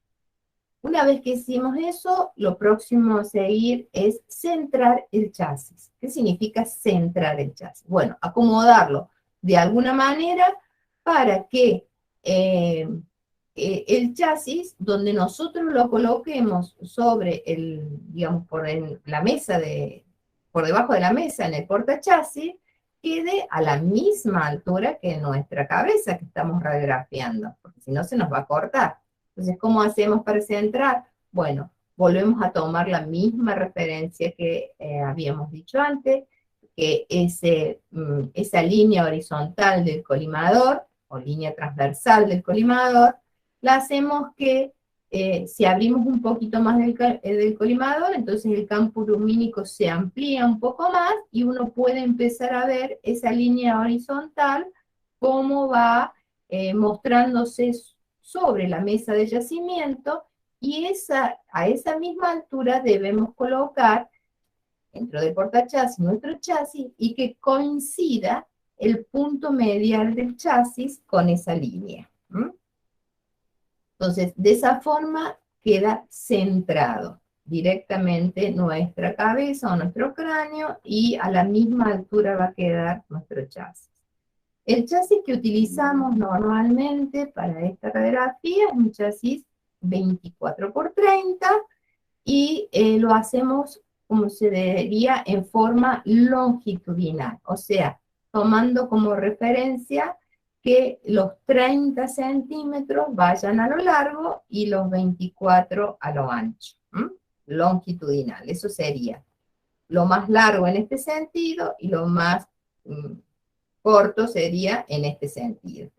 Speaker 1: Una vez que hicimos eso, lo próximo a seguir es centrar el chasis. ¿Qué significa centrar el chasis? Bueno, acomodarlo de alguna manera para que el chasis, donde nosotros lo coloquemos sobre digamos, la mesa por debajo de la mesa en el portachasis, quede a la misma altura que nuestra cabeza que estamos radiografiando, porque si no se nos va a cortar. Entonces, ¿cómo hacemos para centrar? Bueno, volvemos a tomar la misma referencia que habíamos dicho antes, que esa línea horizontal del colimador, o línea transversal del colimador, la hacemos que si abrimos un poquito más del colimador, entonces el campo lumínico se amplía un poco más y uno puede empezar a ver esa línea horizontal, cómo va mostrándose sobre la mesa de yacimiento, y a esa misma altura debemos colocar dentro del portachasis, nuestro chasis, y que coincida el punto medial del chasis con esa línea. Entonces, de esa forma queda centrado directamente nuestra cabeza o nuestro cráneo y a la misma altura va a quedar nuestro chasis. El chasis que utilizamos normalmente para esta radiografía es un chasis 24×30 y lo hacemos como se diría en forma longitudinal, o sea, tomando como referencia que los 30 centímetros vayan a lo largo y los 24 a lo ancho. Longitudinal, eso sería lo más largo en este sentido y lo más corto sería en este sentido.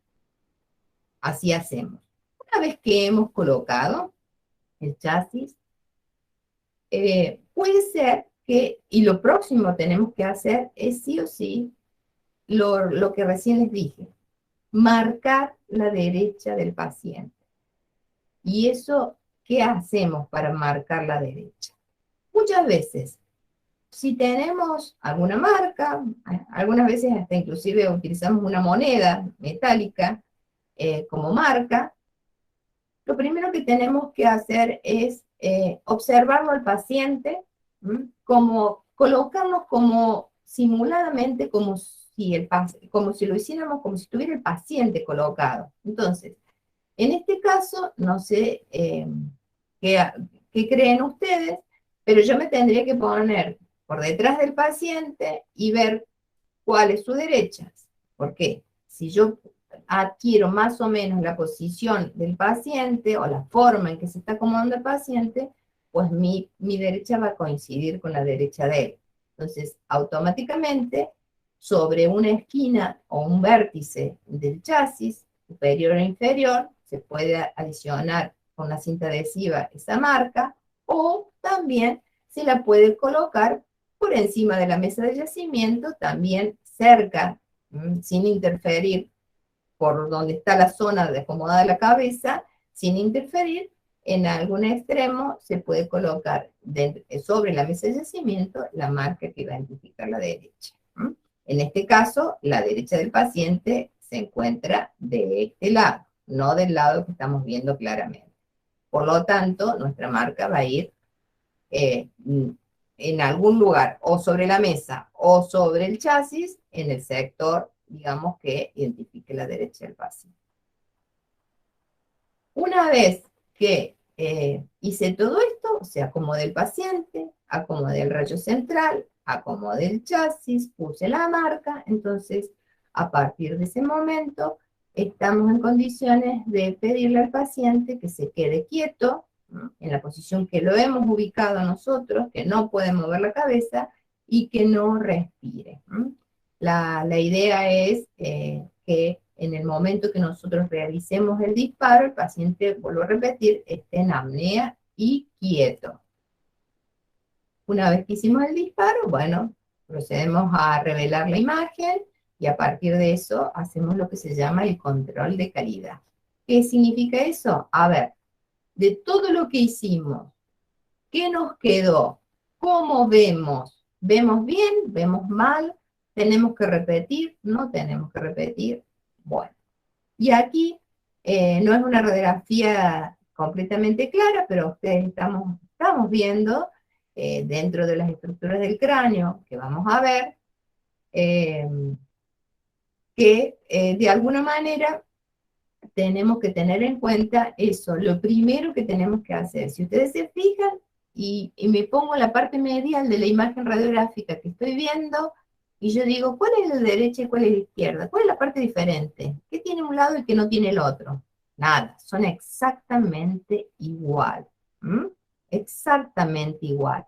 Speaker 1: Así hacemos. Una vez que hemos colocado el chasis, puede ser que, y lo próximo tenemos que hacer es sí o sí lo que recién les dije, marcar la derecha del paciente. ¿Y eso qué hacemos para marcar la derecha? Muchas veces, si tenemos alguna marca, algunas veces hasta inclusive utilizamos una moneda metálica como marca, lo primero que tenemos que hacer es observarlo al paciente, como colocarnos como simuladamente como si lo hiciéramos como si estuviera el paciente colocado. Entonces, en este caso, no sé qué creen ustedes, pero yo me tendría que poner por detrás del paciente y ver cuál es su derecha. ¿Por qué? Si yo adquiero más o menos la posición del paciente o la forma en que se está acomodando el paciente, pues mi derecha va a coincidir con la derecha de él. Entonces, automáticamente, sobre una esquina o un vértice del chasis, superior o inferior, se puede adicionar con la cinta adhesiva esa marca, o también se la puede colocar por encima de la mesa de yacimiento, también cerca, sin interferir por donde está la zona de acomodada de la cabeza, sin interferir, en algún extremo se puede colocar sobre la mesa de yacimiento la marca que identifica la derecha. En este caso, la derecha del paciente se encuentra de este lado, no del lado que estamos viendo claramente. Por lo tanto, nuestra marca va a ir en algún lugar, o sobre la mesa, o sobre el chasis, en el sector, digamos, que identifique la derecha del paciente. Una vez que hice todo esto, o sea, acomodé el paciente, acomodé el rayo central, acomodé el chasis, puse la marca, entonces, a partir de ese momento, estamos en condiciones de pedirle al paciente que se quede quieto, en la posición que lo hemos ubicado nosotros, que no puede mover la cabeza y que no respire. La idea es que en el momento que nosotros realicemos el disparo, el paciente, vuelvo a repetir, esté en apnea y quieto. Una vez que hicimos el disparo, bueno, procedemos a revelar la imagen y a partir de eso hacemos lo que se llama el control de calidad. ¿Qué significa eso? A ver, de todo lo que hicimos, ¿qué nos quedó? ¿Cómo vemos? ¿Vemos bien? ¿Vemos mal? ¿Tenemos que repetir? ¿No tenemos que repetir? Bueno, y aquí no es una radiografía completamente clara, pero ustedes estamos viendo dentro de las estructuras del cráneo que vamos a ver, que de alguna manera tenemos que tener en cuenta eso, lo primero que tenemos que hacer. Si ustedes se fijan, y me pongo en la parte medial de la imagen radiográfica que estoy viendo, y yo digo, ¿cuál es la derecha y cuál es la izquierda? ¿Cuál es la parte diferente? ¿Qué tiene un lado y qué no tiene el otro? Nada, son exactamente igual. Exactamente igual.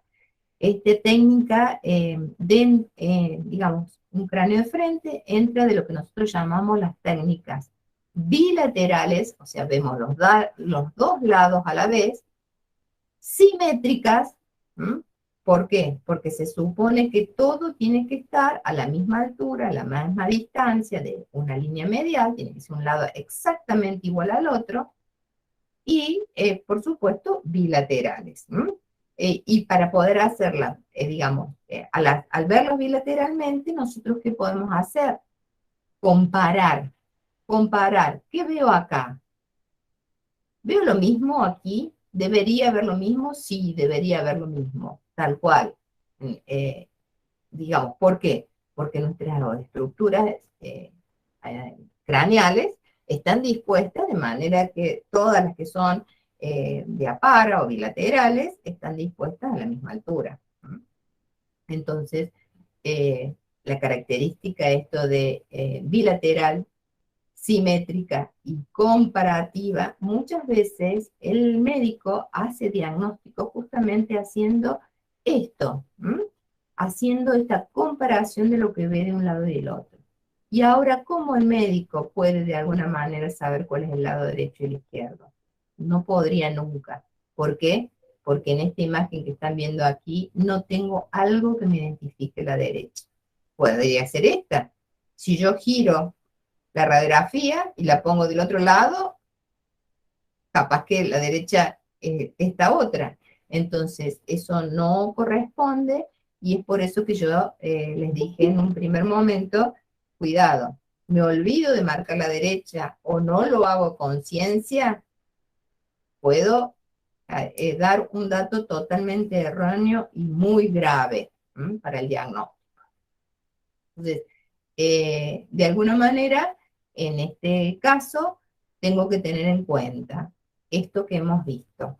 Speaker 1: Esta técnica, digamos, un cráneo de frente entra de lo que nosotros llamamos las técnicas bilaterales, o sea, vemos los dos lados a la vez, simétricas. ¿Por qué? Porque se supone que todo tiene que estar a la misma altura, a la misma distancia de una línea medial, tiene que ser un lado exactamente igual al otro, y por supuesto bilaterales. Y para poder hacerla, digamos, al verlos bilateralmente, nosotros ¿qué podemos hacer? Comparar. Comparar. ¿Qué veo acá? ¿Veo lo mismo aquí? ¿Debería haber lo mismo? Sí, debería haber lo mismo, tal cual. Eh, digamos, ¿por qué? Porque nuestras estructuras craneales están dispuestas de manera que todas las que son de apara o bilaterales están dispuestas a la misma altura. Entonces, la característica esto de bilateral, simétrica y comparativa, muchas veces el médico hace diagnóstico justamente haciendo esto, haciendo esta comparación de lo que ve de un lado y del otro. Y ahora, ¿cómo el médico puede de alguna manera saber cuál es el lado derecho y el izquierdo? No podría nunca. ¿Por qué? Porque en esta imagen que están viendo aquí no tengo algo que me identifique la derecha. Podría ser esta. Si yo giro la radiografía y la pongo del otro lado, capaz que la derecha esta otra. Entonces, eso no corresponde y es por eso que yo les dije en un primer momento, cuidado, me olvido de marcar la derecha o no lo hago con conciencia, puedo dar un dato totalmente erróneo y muy grave para el diagnóstico. Entonces, de alguna manera, en este caso, tengo que tener en cuenta esto que hemos visto,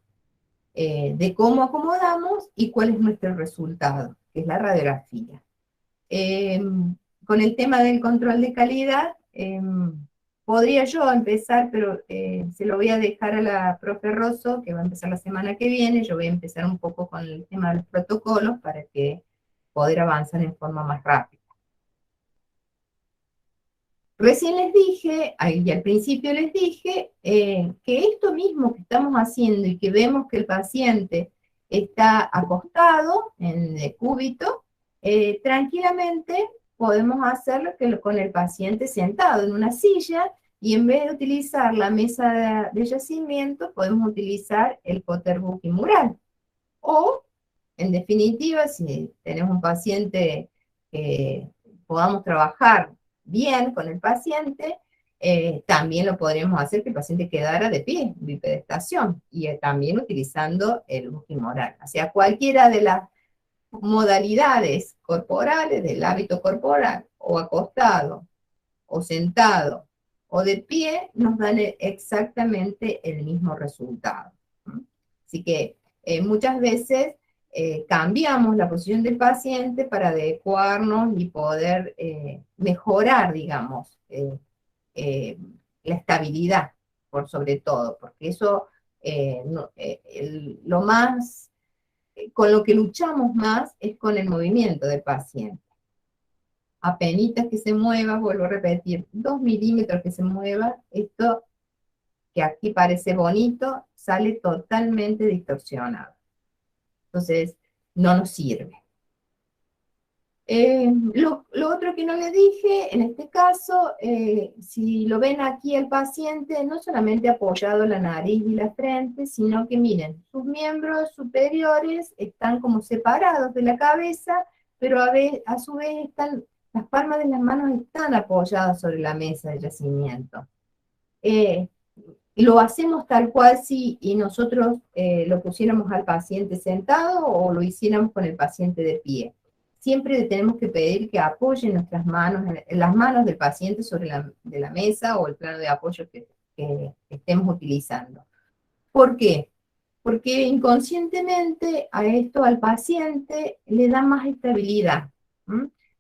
Speaker 1: de cómo acomodamos y cuál es nuestro resultado, que es la radiografía. Con el tema del control de calidad, podría yo empezar, pero se lo voy a dejar a la profe Rosso, que va a empezar la semana que viene. Yo voy a empezar un poco con el tema de los protocolos para que poder avanzar en forma más rápida. Recién les dije, y al principio les dije, que esto mismo que estamos haciendo y que vemos que el paciente está acostado en decúbito, tranquilamente podemos hacerlo con el paciente sentado en una silla y en vez de utilizar la mesa de yacimiento, podemos utilizar el Potterbook mural. O, en definitiva, si tenemos un paciente que podamos trabajar bien con el paciente, también lo podríamos hacer que el paciente quedara de pie, bipedestación, y también utilizando el booking moral. O sea, cualquiera de las modalidades corporales del hábito corporal, o acostado, o sentado, o de pie, nos dan exactamente el mismo resultado. Así que muchas veces cambiamos la posición del paciente para adecuarnos y poder mejorar, digamos, la estabilidad, por sobre todo, porque eso lo más, con lo que luchamos más es con el movimiento del paciente. Apenitas que se mueva, vuelvo a repetir, 2 milímetros que se mueva, esto que aquí parece bonito, sale totalmente distorsionado. Entonces, no nos sirve. Lo otro que no le dije, en este caso, si lo ven aquí el paciente, no solamente apoyado la nariz y la frente, sino que miren, sus miembros superiores están como separados de la cabeza, pero a su vez las palmas de las manos están apoyadas sobre la mesa de yacimiento. Lo hacemos tal cual si y nosotros lo pusiéramos al paciente sentado o lo hiciéramos con el paciente de pie. Siempre tenemos que pedir que apoyen nuestras manos, en las manos del paciente sobre la mesa o el plano de apoyo que estemos utilizando. ¿Por qué? Porque inconscientemente a esto al paciente le da más estabilidad.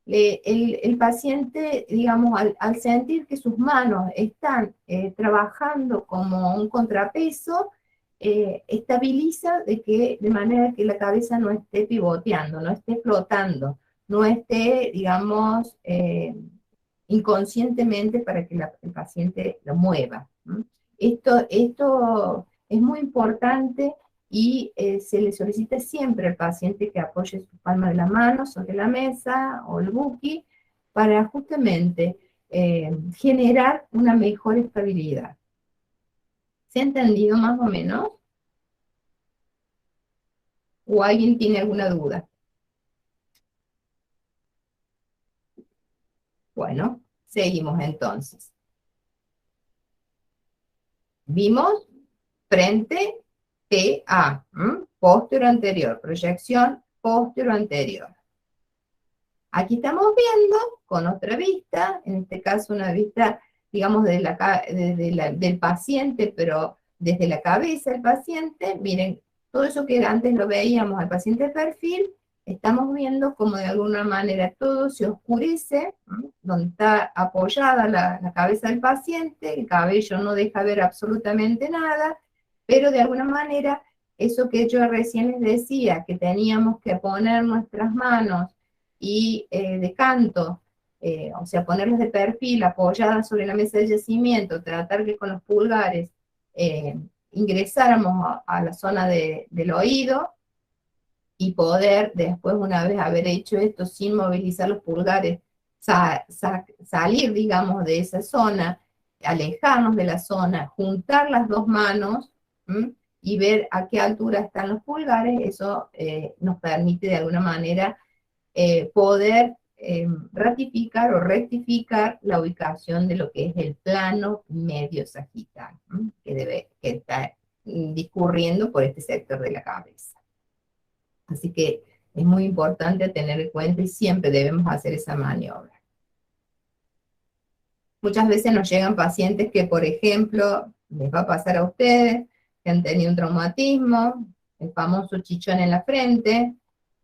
Speaker 1: El paciente, digamos, al sentir que sus manos están trabajando como un contrapeso, estabiliza de manera que la cabeza no esté pivoteando, no esté flotando, no esté, digamos, inconscientemente para que el paciente lo mueva. Esto es muy importante y se le solicita siempre al paciente que apoye su palma de la mano sobre la mesa o el buki para justamente generar una mejor estabilidad. ¿Se ha entendido más o menos? ¿O alguien tiene alguna duda? Bueno, seguimos entonces. Vimos frente, PA, posterior anterior, proyección posterior anterior. Aquí estamos viendo con otra vista, en este caso una vista, digamos, del paciente, pero desde la cabeza del paciente. Miren, todo eso que antes lo veíamos al paciente de perfil, estamos viendo como de alguna manera todo se oscurece, donde está apoyada la cabeza del paciente, el cabello no deja ver absolutamente nada, pero de alguna manera, eso que yo recién les decía, que teníamos que poner nuestras manos y de canto, o sea, ponerlos de perfil, apoyadas sobre la mesa de yacimiento, tratar que con los pulgares ingresáramos a la zona del oído y poder después, una vez haber hecho esto sin movilizar los pulgares, salir, digamos, de esa zona, alejarnos de la zona, juntar las dos manos y ver a qué altura están los pulgares. Eso nos permite de alguna manera poder ratificar o rectificar la ubicación de lo que es el plano medio sagital, que está discurriendo por este sector de la cabeza. Así que es muy importante tener en cuenta y siempre debemos hacer esa maniobra. Muchas veces nos llegan pacientes que, por ejemplo, les va a pasar a ustedes, que han tenido un traumatismo, el famoso chichón en la frente.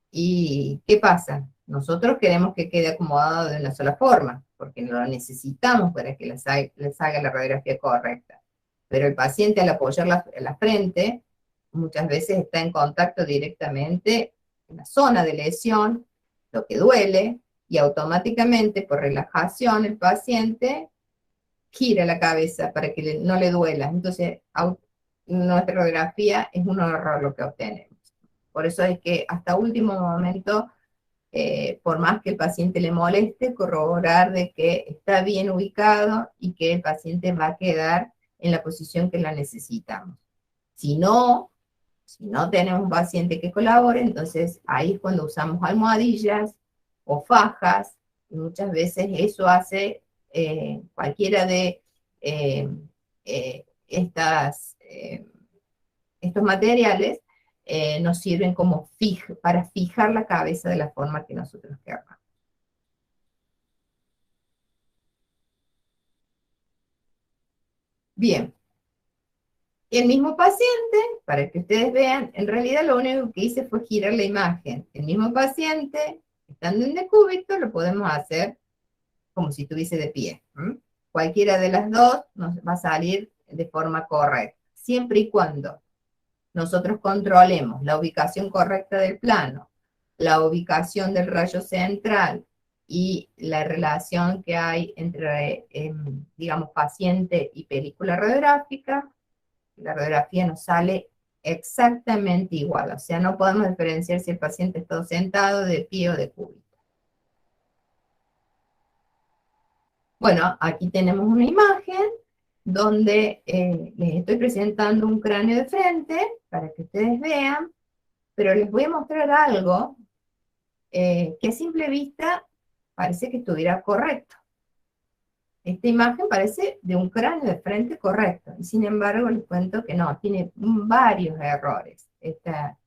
Speaker 1: ¿Y qué pasa? Nosotros queremos que quede acomodado de una sola forma, porque no lo necesitamos para que les haga la radiografía correcta. Pero el paciente, al apoyar la frente, muchas veces está en contacto directamente en la zona de lesión, lo que duele, y automáticamente, por relajación, el paciente gira la cabeza para que no le duela. Entonces, nuestra radiografía es un horror lo que obtenemos. Por eso es que hasta último momento, por más que el paciente le moleste, corroborar de que está bien ubicado y que el paciente va a quedar en la posición que la necesitamos. Si no tenemos un paciente que colabore, entonces ahí es cuando usamos almohadillas o fajas, y muchas veces eso hace cualquiera de estos materiales nos sirven como para fijar la cabeza de la forma que nosotros queramos. Bien, el mismo paciente, para que ustedes vean, en realidad lo único que hice fue girar la imagen. El mismo paciente, estando en decúbito, lo podemos hacer como si estuviese de pie. Cualquiera de las dos nos va a salir de forma correcta, siempre y cuando nosotros controlemos la ubicación correcta del plano, la ubicación del rayo central y la relación que hay entre, digamos, paciente y película radiográfica. La radiografía nos sale exactamente igual, o sea, no podemos diferenciar si el paciente está sentado, de pie o de cúbito. Bueno, aquí tenemos una imagen donde les estoy presentando un cráneo de frente para que ustedes vean, pero les voy a mostrar algo que a simple vista parece que estuviera correcto. Esta imagen parece de un cráneo de frente correcto, y sin embargo les cuento que no, tiene varios errores esta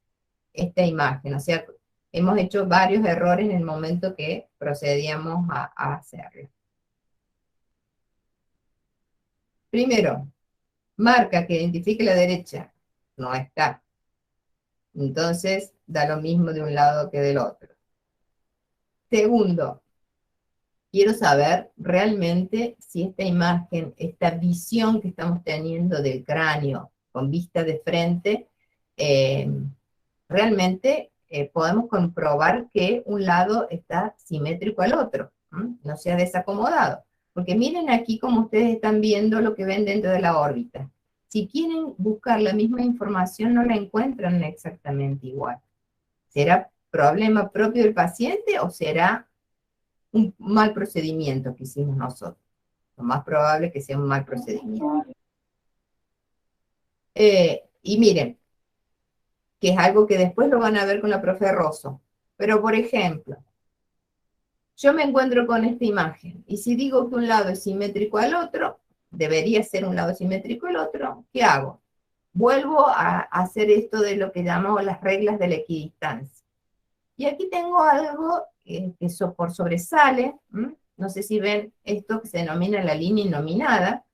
Speaker 1: imagen, o sea, hemos hecho varios errores en el momento que procedíamos a hacerlo. Primero, marca que identifique la derecha, no está. Entonces, da lo mismo de un lado que del otro. Segundo, quiero saber realmente si esta imagen, esta visión que estamos teniendo del cráneo con vista de frente, realmente podemos comprobar que un lado está simétrico al otro, no sea desacomodado. Porque miren aquí como ustedes están viendo lo que ven dentro de la órbita. Si quieren buscar la misma información, no la encuentran exactamente igual. ¿Será problema propio del paciente o será un mal procedimiento que hicimos nosotros? Lo más probable es que sea un mal procedimiento. Y miren, que es algo que después lo van a ver con la profe Rosso. Pero, por ejemplo, yo me encuentro con esta imagen, y si digo que un lado es simétrico al otro, debería ser un lado simétrico al otro, ¿qué hago? Vuelvo a hacer esto de lo que llamamos las reglas de la equidistancia. Y aquí tengo algo que por sobresale, no sé si ven esto que se denomina la línea innominada,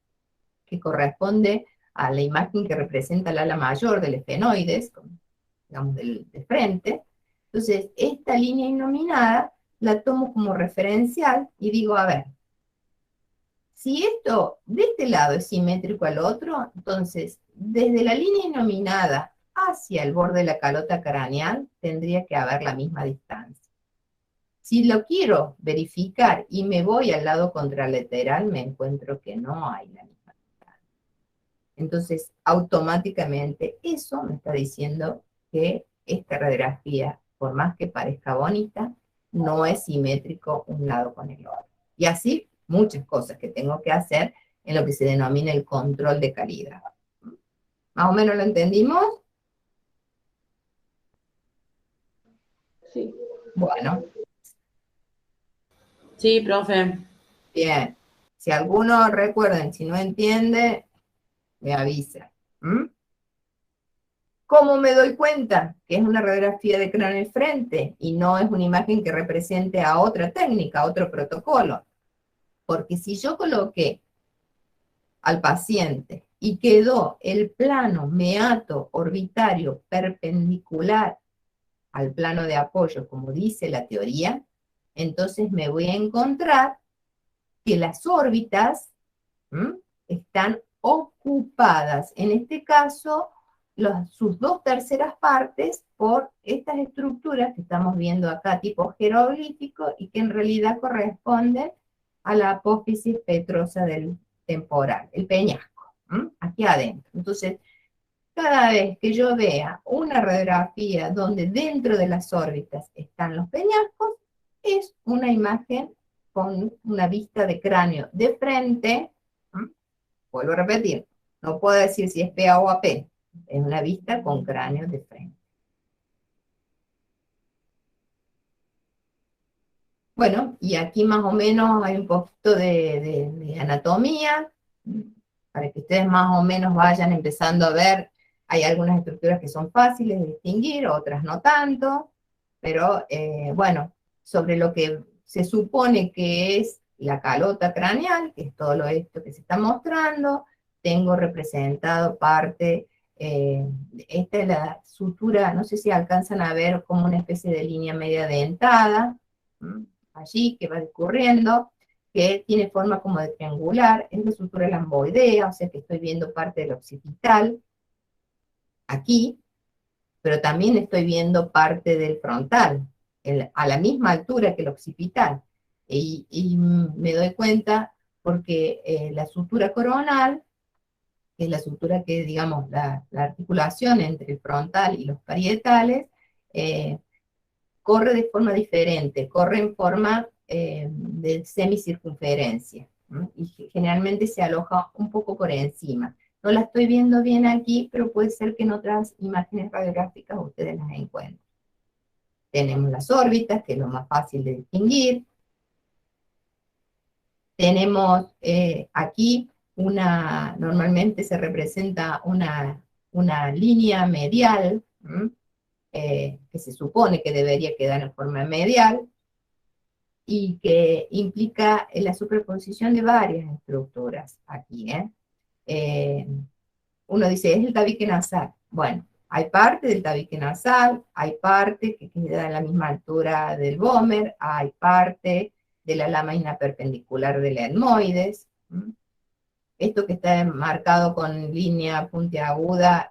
Speaker 1: que corresponde a la imagen que representa el ala mayor del esfenoides, digamos, de frente. Entonces, esta línea innominada la tomo como referencial y digo, a ver, si esto de este lado es simétrico al otro, entonces, desde la línea innominada hacia el borde de la calota craneal, tendría que haber la misma distancia. Si lo quiero verificar y me voy al lado contralateral, me encuentro que no hay la misma distancia. Entonces, automáticamente eso me está diciendo que esta radiografía, por más que parezca bonita, no es simétrico un lado con el otro. Y así muchas cosas que tengo que hacer en lo que se denomina el control de calidad. ¿Más o menos lo entendimos?
Speaker 3: Sí.
Speaker 1: Bueno.
Speaker 3: Sí, profe.
Speaker 1: Bien. Si alguno, recuerden, si no entiende, me avisa. ¿Cómo me doy cuenta que es una radiografía de cráneo y frente y no es una imagen que represente a otra técnica, a otro protocolo? Porque si yo coloqué al paciente y quedó el plano meato orbitario perpendicular al plano de apoyo, como dice la teoría, entonces me voy a encontrar que las órbitas están ocupadas, en este caso, sus 2/3 partes por estas estructuras que estamos viendo acá, tipo jeroglífico, y que en realidad corresponden a la apófisis petrosa del temporal, el peñasco, aquí adentro. Entonces, cada vez que yo vea una radiografía donde dentro de las órbitas están los peñascos, es una imagen con una vista de cráneo de frente. Vuelvo a repetir, no puedo decir si es PA o AP, es una vista con cráneo de frente. Bueno, y aquí más o menos hay un poquito de anatomía, para que ustedes más o menos vayan empezando a ver. Hay algunas estructuras que son fáciles de distinguir, otras no tanto, pero bueno, sobre lo que se supone que es la calota craneal, que es todo esto que se está mostrando, tengo representado parte, esta es la sutura, no sé si alcanzan a ver como una especie de línea media dentada, allí que va discurriendo, que tiene forma como de triangular, es la sutura lamboidea, o sea que estoy viendo parte del occipital aquí, pero también estoy viendo parte del frontal, a la misma altura que el occipital. Y me doy cuenta porque la sutura coronal, que es la sutura que, digamos, la articulación entre el frontal y los parietales, corre de forma diferente, corre en forma de semicircunferencia, y generalmente se aloja un poco por encima. No la estoy viendo bien aquí, pero puede ser que en otras imágenes radiográficas ustedes las encuentren. Tenemos las órbitas, que es lo más fácil de distinguir. Tenemos aquí normalmente se representa una línea medial, que se supone que debería quedar en forma medial, y que implica la superposición de varias estructuras aquí. Uno dice, es el tabique nasal. Bueno, hay parte del tabique nasal, hay parte que queda a la misma altura del vómer, hay parte de la lámina perpendicular del etmoides. Esto que está marcado con línea puntiaguda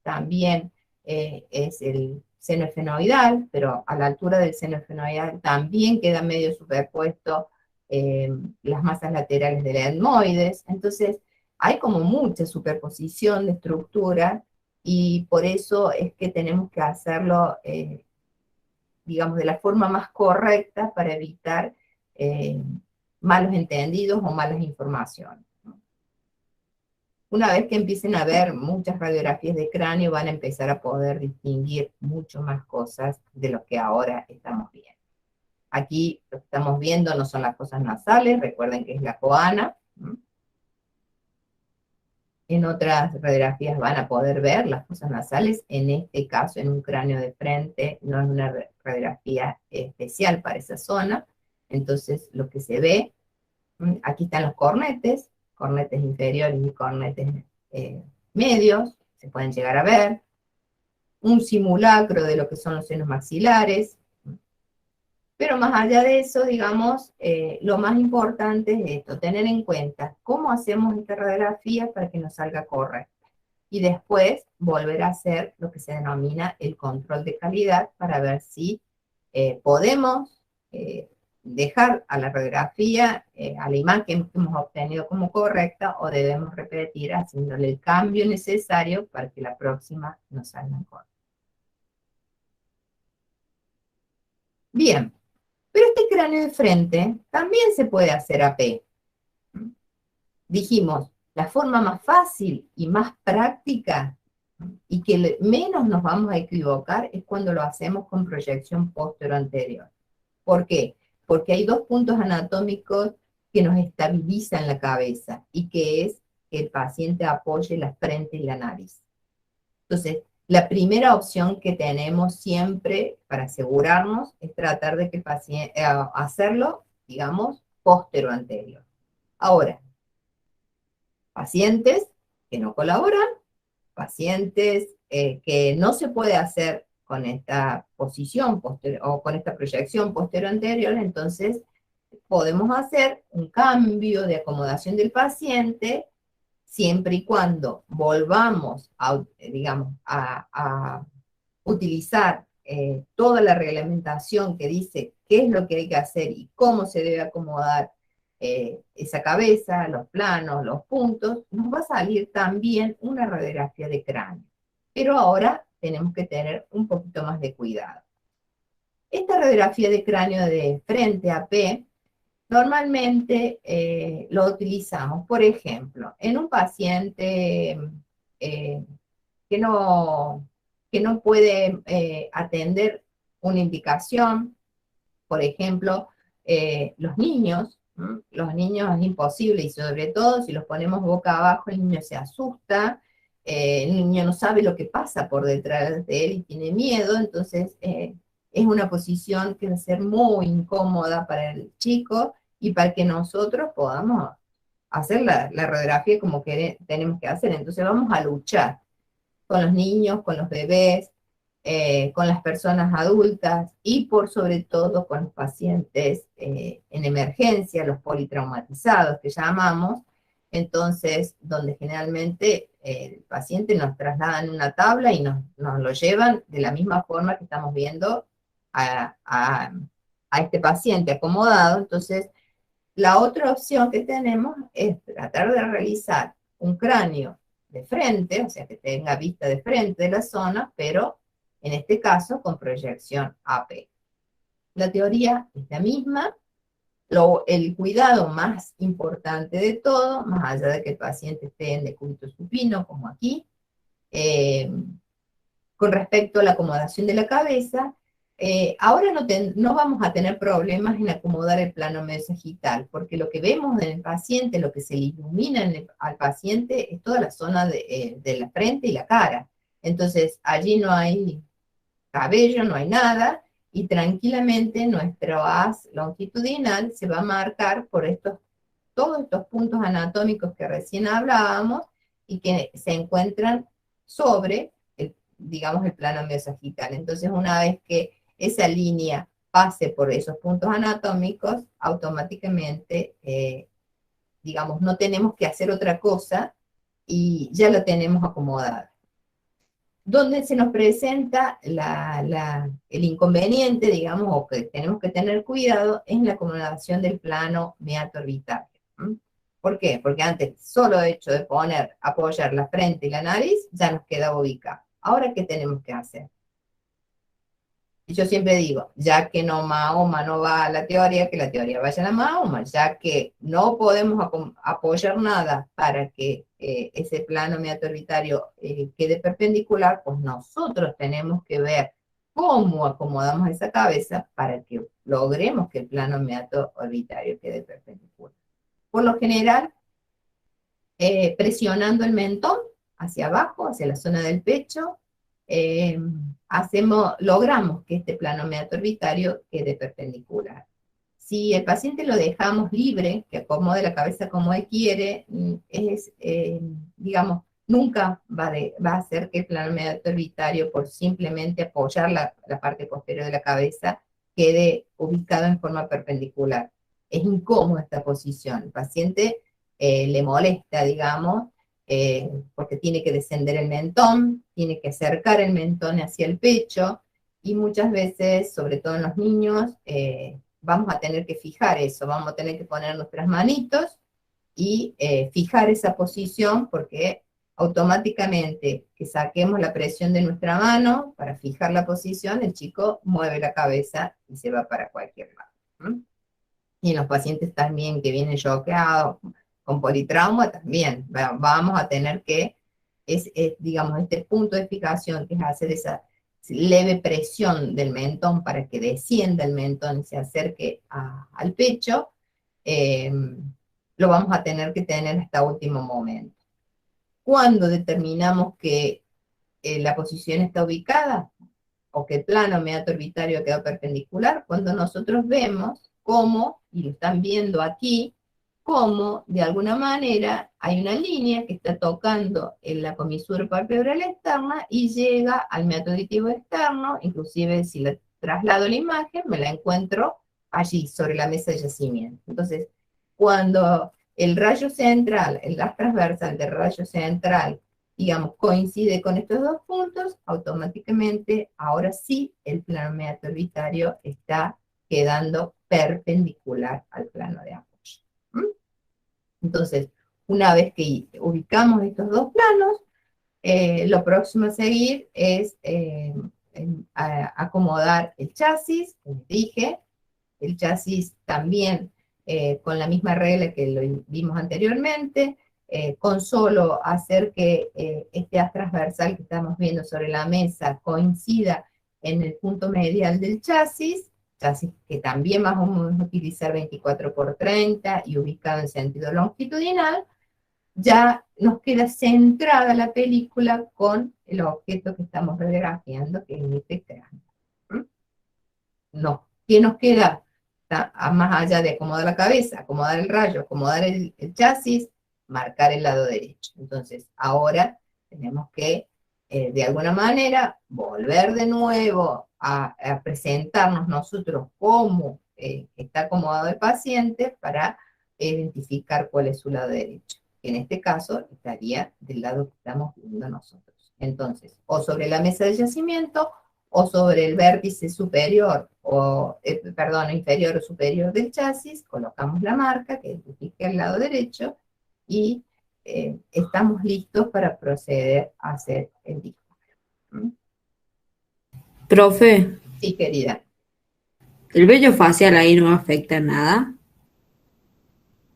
Speaker 1: también es el seno esfenoidal, pero a la altura del seno esfenoidal también queda medio superpuesto las masas laterales del etmoides. Entonces, hay como mucha superposición de estructuras y por eso es que tenemos que hacerlo, digamos, de la forma más correcta para evitar malos entendidos o malas informaciones. Una vez que empiecen a ver muchas radiografías de cráneo, van a empezar a poder distinguir mucho más cosas de lo que ahora estamos viendo. Aquí lo que estamos viendo no son las fosas nasales, recuerden que es la coana. En otras radiografías van a poder ver las fosas nasales, en este caso en un cráneo de frente no es una radiografía especial para esa zona, entonces lo que se ve, aquí están los cornetes inferiores y cornetes medios, se pueden llegar a ver, un simulacro de lo que son los senos maxilares, pero más allá de eso, digamos, lo más importante es esto, tener en cuenta cómo hacemos esta radiografía para que nos salga correcta. Y después volver a hacer lo que se denomina el control de calidad para ver si podemos dejar a la radiografía, a la imagen que hemos obtenido como correcta, o debemos repetir haciéndole el cambio necesario para que la próxima nos salga correcta. Bien. Pero este cráneo de frente también se puede hacer AP. Dijimos, la forma más fácil y más práctica y que menos nos vamos a equivocar es cuando lo hacemos con proyección póstero-anterior. ¿Por qué? Porque hay dos puntos anatómicos que nos estabilizan la cabeza y que es que el paciente apoye la frente y la nariz. Entonces, la primera opción que tenemos siempre para asegurarnos es tratar de que el paciente, hacerlo, digamos, póstero-anterior. Ahora, pacientes que no colaboran, pacientes que no se puede hacer con esta posición o con esta proyección posterior-anterior, entonces podemos hacer un cambio de acomodación del paciente siempre y cuando volvamos a, digamos, a utilizar toda la reglamentación que dice qué es lo que hay que hacer y cómo se debe acomodar esa cabeza, los planos, los puntos, nos va a salir también una radiografía de cráneo. Pero ahora tenemos que tener un poquito más de cuidado. Esta radiografía de cráneo de frente AP normalmente lo utilizamos, por ejemplo, en un paciente que no puede atender una indicación, por ejemplo, los niños es imposible, y sobre todo si los ponemos boca abajo, el niño se asusta, el niño no sabe lo que pasa por detrás de él y tiene miedo, entonces es una posición que va a ser muy incómoda para el chico y para que nosotros podamos hacer la radiografía como que tenemos que hacer. Entonces vamos a luchar con los niños, con los bebés, con las personas adultas y por sobre todo con los pacientes en emergencia, los politraumatizados que llamamos, entonces donde generalmente el paciente nos traslada en una tabla y nos lo llevan de la misma forma que estamos viendo a este paciente acomodado. Entonces la otra opción que tenemos es tratar de realizar un cráneo de frente, o sea que tenga vista de frente de la zona, pero en este caso con proyección AP. La teoría es la misma, el cuidado más importante de todo, más allá de que el paciente esté en decúbito supino, como aquí, con respecto a la acomodación de la cabeza, ahora no vamos a tener problemas en acomodar el plano medio-sagital, porque lo que vemos en el paciente, lo que se le ilumina al paciente es toda la zona de la frente y la cara. Entonces, allí no hay cabello, no hay nada, y tranquilamente nuestro haz longitudinal se va a marcar por todos estos puntos anatómicos que recién hablábamos y que se encuentran sobre, digamos, el plano medio-sagital. Entonces, una vez que esa línea pase por esos puntos anatómicos, automáticamente, digamos, no tenemos que hacer otra cosa y ya lo tenemos acomodado. Donde se nos presenta el inconveniente, digamos, o que tenemos que tener cuidado, es la acomodación del plano meato-orbitario. ¿Por qué? Porque antes, solo hecho de apoyar la frente y la nariz, ya nos quedaba ubicado. Ahora, ¿qué tenemos que hacer? Y yo siempre digo, ya que no Mahoma no va a la teoría, que la teoría vaya a Mahoma, ya que no podemos apoyar nada para que ese plano meatorbitario quede perpendicular, pues nosotros tenemos que ver cómo acomodamos esa cabeza para que logremos que el plano meatorbitario quede perpendicular. Por lo general, presionando el mentón hacia abajo, hacia la zona del pecho, logramos que este plano meatorbitario quede perpendicular. Si el paciente lo dejamos libre, que acomode la cabeza como él quiere, digamos, nunca va a hacer que el plano meatorbitario, por simplemente apoyar la parte posterior de la cabeza, quede ubicado en forma perpendicular. Es incómoda esta posición. El paciente le molesta, digamos, porque tiene que descender el mentón, tiene que acercar el mentón hacia el pecho, y muchas veces, sobre todo en los niños, vamos a tener que fijar eso, vamos a tener que poner nuestras manitos y fijar esa posición, porque automáticamente que saquemos la presión de nuestra mano para fijar la posición, el chico mueve la cabeza y se va para cualquier lado. Y en los pacientes también que vienen choqueados, con politrauma, también vamos a tener que, digamos, este punto de fijación, que es hacer esa leve presión del mentón para que descienda el mentón y se acerque al pecho, lo vamos a tener que tener hasta último momento. Cuando determinamos que la posición está ubicada, o que el plano meatorbitario quedó perpendicular, cuando nosotros vemos cómo, y lo están viendo aquí, cómo de alguna manera hay una línea que está tocando en la comisura palpebral externa y llega al meato auditivo externo. Inclusive si le traslado la imagen, me la encuentro allí, sobre la mesa de yacimiento. Entonces, cuando el rayo central, el gas transversal del rayo central, digamos, coincide con estos dos puntos, automáticamente, ahora sí, el plano meatorbitario está quedando perpendicular al plano de apoyo. Entonces, una vez que ubicamos estos dos planos, lo próximo a seguir es acomodar el chasis, como dije. El chasis también con la misma regla que lo vimos anteriormente, con solo hacer que este haz transversal que estamos viendo sobre la mesa coincida en el punto medial del chasis que también vamos a utilizar 24×30 y ubicado en sentido longitudinal, ya nos queda centrada la película con el objeto que estamos radiografiando, que es este cráneo. No, ¿qué nos queda? Más allá de acomodar la cabeza, acomodar el rayo, acomodar el chasis, marcar el lado derecho. Entonces, ahora tenemos que, de alguna manera, volver de nuevo a presentarnos nosotros cómo está acomodado el paciente para identificar cuál es su lado derecho. Que en este caso estaría del lado que estamos viendo nosotros. Entonces, o sobre la mesa de yacimiento, o sobre el vértice superior, inferior o superior del chasis, colocamos la marca que identifica el lado derecho y estamos listos para proceder a hacer el disparo.
Speaker 3: Profe,
Speaker 1: Sí, querida.
Speaker 3: ¿el vello facial ahí no afecta nada?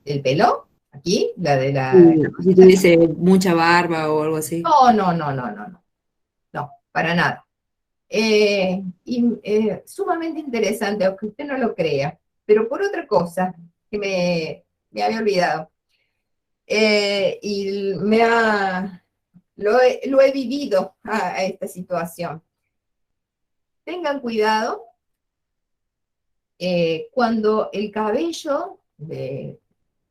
Speaker 1: ¿El pelo? ¿Aquí? ¿La de
Speaker 3: Si tuviese mucha barba o algo así.
Speaker 1: No, para nada. Sumamente interesante, aunque usted no lo crea, pero por otra cosa que me había olvidado, y lo he vivido a esta situación. Tengan cuidado cuando el cabello de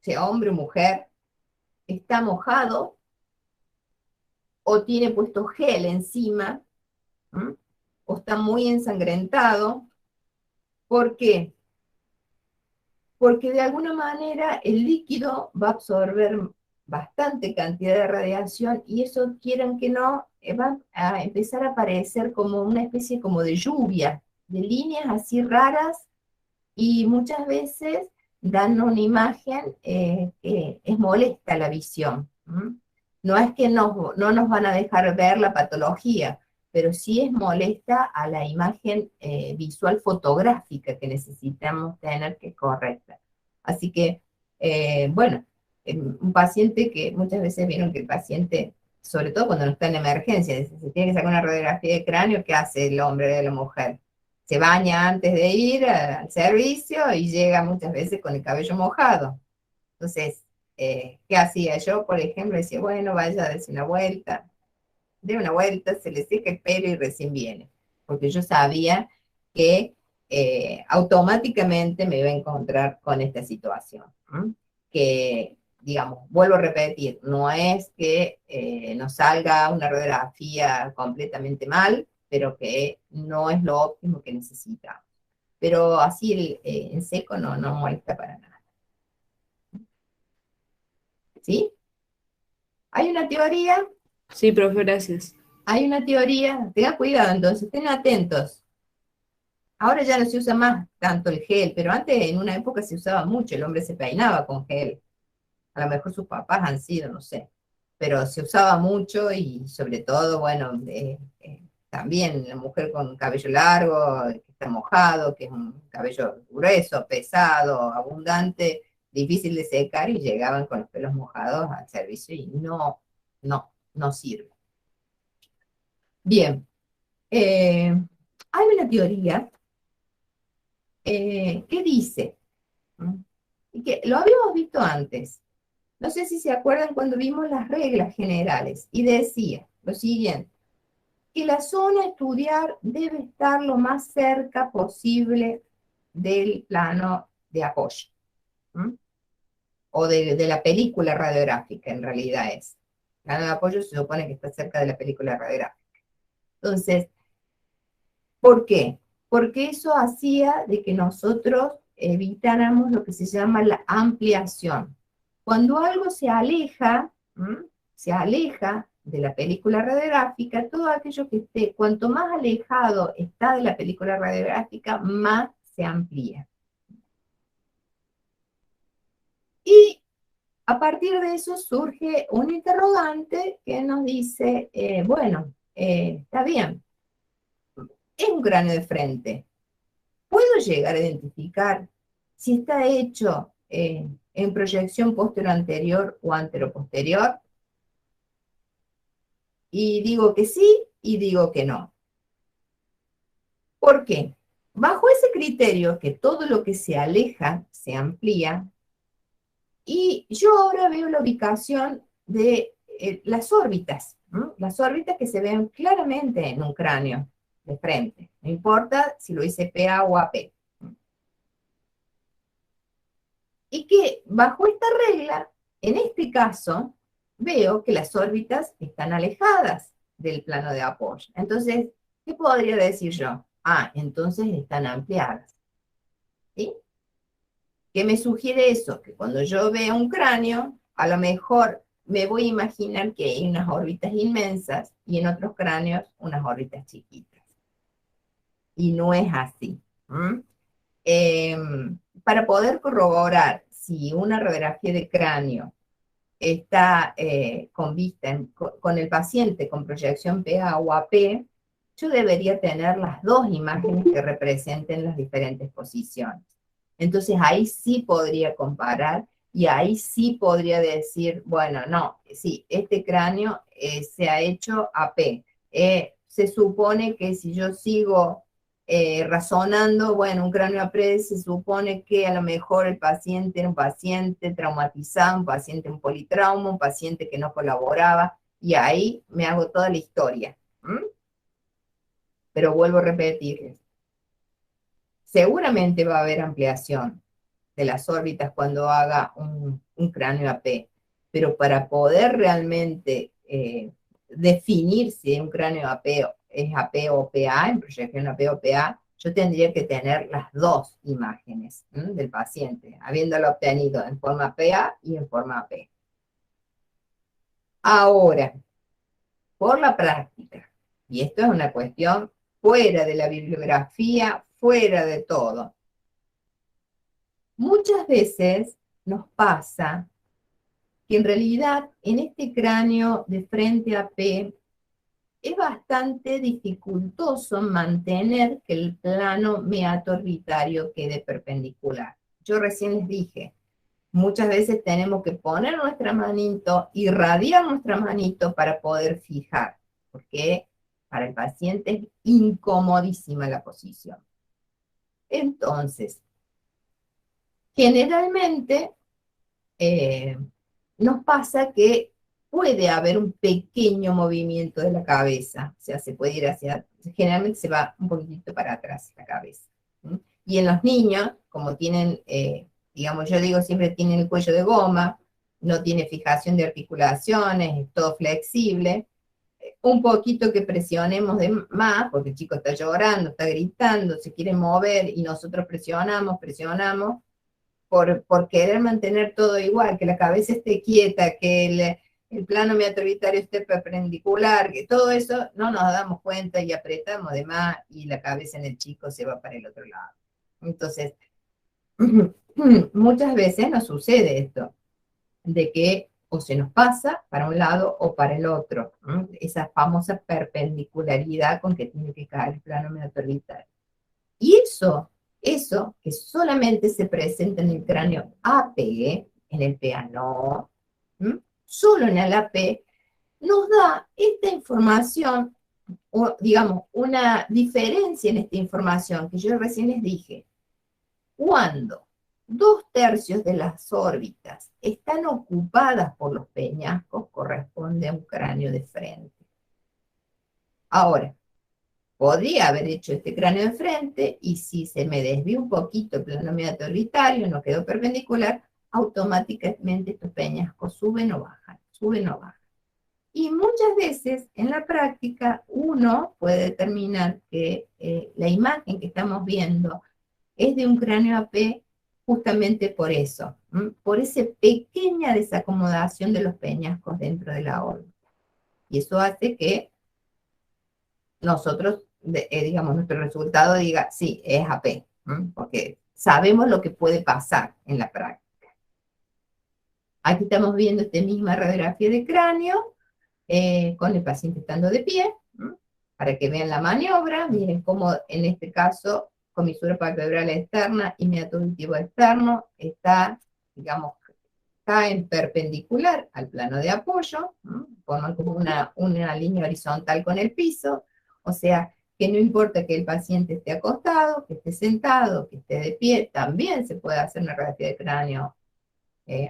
Speaker 1: sea hombre o mujer está mojado o tiene puesto gel encima, o está muy ensangrentado. ¿Por qué? Porque de alguna manera el líquido va a absorber bastante cantidad de radiación y eso, quieran que no, va a empezar a aparecer como una especie como de lluvia, de líneas así raras, y muchas veces dan una imagen que es molesta la visión. No es que no nos van a dejar ver la patología, pero sí es molesta a la imagen visual fotográfica que necesitamos tener, que es correcta. Así que, bueno, un paciente que muchas veces vieron que el paciente, sobre todo cuando no está en emergencia, se tiene que sacar una radiografía de cráneo, ¿qué hace el hombre o la mujer? Se baña antes de ir al servicio y llega muchas veces con el cabello mojado. Entonces, ¿qué hacía yo? Por ejemplo, decía, bueno, vaya a darse una vuelta, de una vuelta, se le seca el pelo y recién viene. Porque yo sabía que automáticamente me iba a encontrar con esta situación. ¿Mm? Que, digamos, vuelvo a repetir, no es que nos salga una radiografía completamente mal, pero que no es lo óptimo que necesitamos. Pero así en seco no molesta para nada. ¿Sí? Hay una teoría,
Speaker 3: Sí, profe, gracias.
Speaker 1: tengan cuidado entonces, estén atentos. Ahora ya no se usa más tanto el gel, pero antes en una época se usaba mucho, el hombre se peinaba con gel. A lo mejor sus papás han sido, no sé, pero se usaba mucho y sobre todo, bueno, también la mujer con cabello largo, que está mojado, que es un cabello grueso, pesado, abundante, difícil de secar y llegaban con los pelos mojados al servicio y no sirve. Bien, hay una teoría que dice, y que lo habíamos visto antes, no sé si se acuerdan cuando vimos las reglas generales, y decía lo siguiente, que la zona a estudiar debe estar lo más cerca posible del plano de apoyo, o de la película radiográfica, en realidad es. El plano de apoyo se supone que está cerca de la película radiográfica. Entonces, ¿por qué? Porque eso hacía de que nosotros evitáramos lo que se llama la ampliación. Cuando algo se aleja de la película radiográfica, todo aquello que esté, cuanto más alejado está de la película radiográfica, más se amplía. Y a partir de eso surge un interrogante que nos dice, bueno, está bien, es un cráneo de frente. ¿Puedo llegar a identificar si está hecho en proyección posterior-anterior o antero-posterior? Y digo que sí y digo que no. ¿Por qué? Bajo ese criterio que todo lo que se aleja se amplía, y yo ahora veo la ubicación de las órbitas, ¿no? Las órbitas que se ven claramente en un cráneo de frente, no importa si lo hice PA o AP. Y que bajo esta regla, en este caso, veo que las órbitas están alejadas del plano de apoyo. Entonces, ¿qué podría decir yo? Ah, entonces están ampliadas. ¿Sí? ¿Qué me sugiere eso? Que cuando yo vea un cráneo, a lo mejor me voy a imaginar que hay unas órbitas inmensas y en otros cráneos unas órbitas chiquitas. Y no es así. Para poder corroborar si una radiografía de cráneo está con vista con el paciente con proyección PA o AP, yo debería tener las dos imágenes que representen las diferentes posiciones. Entonces ahí sí podría comparar y ahí sí podría decir, bueno, no, sí, este cráneo se ha hecho AP. Se supone que si yo sigo razonando, bueno, un cráneo AP se supone que a lo mejor el paciente era un paciente traumatizado, un paciente en politrauma, un paciente que no colaboraba, y ahí me hago toda la historia. Pero vuelvo a repetir, seguramente va a haber ampliación de las órbitas cuando haga un cráneo AP, pero para poder realmente definir si un cráneo AP es AP o PA, en proyección AP o PA, yo tendría que tener las dos imágenes del paciente, habiéndolo obtenido en forma PA y en forma AP. Ahora, por la práctica, y esto es una cuestión fuera de la bibliografía, fuera de todo, muchas veces nos pasa que en realidad en este cráneo de frente a P es bastante dificultoso mantener que el plano meato-orbitario quede perpendicular. Yo recién les dije, muchas veces tenemos que poner nuestra manito, irradiar nuestra manito para poder fijar, porque para el paciente es incomodísima la posición. Entonces, generalmente nos pasa que puede haber un pequeño movimiento de la cabeza, o sea, se puede ir hacia, generalmente se va un poquitito para atrás la cabeza. ¿Sí? Y en los niños, como tienen, digamos, yo digo siempre tienen el cuello de goma, no tiene fijación de articulaciones, es todo flexible, un poquito que presionemos de más, porque el chico está llorando, está gritando, se quiere mover y nosotros presionamos, por querer mantener todo igual, que la cabeza esté quieta, que el plano meatoritario esté perpendicular, que todo eso no nos damos cuenta y apretamos de más y la cabeza en el chico se va para el otro lado. Entonces, muchas veces nos sucede esto, de que o se nos pasa para un lado o para el otro, esa famosa perpendicularidad con que tiene que caer el plano meatoritario. Y eso que solamente se presenta en el cráneo AP, en el PA no, solo en el AP, nos da esta información, o digamos, una diferencia en esta información que yo recién les dije. Cuando 2/3 de las órbitas están ocupadas por los peñascos, corresponde a un cráneo de frente. Ahora, podría haber hecho este cráneo de frente y si se me desvió un poquito el plano meato-orbitario, no quedó perpendicular, automáticamente estos peñascos suben o bajan, suben o bajan. Y muchas veces en la práctica uno puede determinar que la imagen que estamos viendo es de un cráneo AP justamente por eso, por esa pequeña desacomodación de los peñascos dentro de la órbita. Y eso hace que nosotros, digamos, nuestro resultado diga, sí, es AP, porque sabemos lo que puede pasar en la práctica. Aquí estamos viendo esta misma radiografía de cráneo, con el paciente estando de pie, para que vean la maniobra. Miren cómo en este caso, comisura palpebral externa y meato auditivo externo, está, digamos, caen perpendicular al plano de apoyo, forman como una línea horizontal con el piso, o sea, que no importa que el paciente esté acostado, que esté sentado, que esté de pie, también se puede hacer una radiografía de cráneo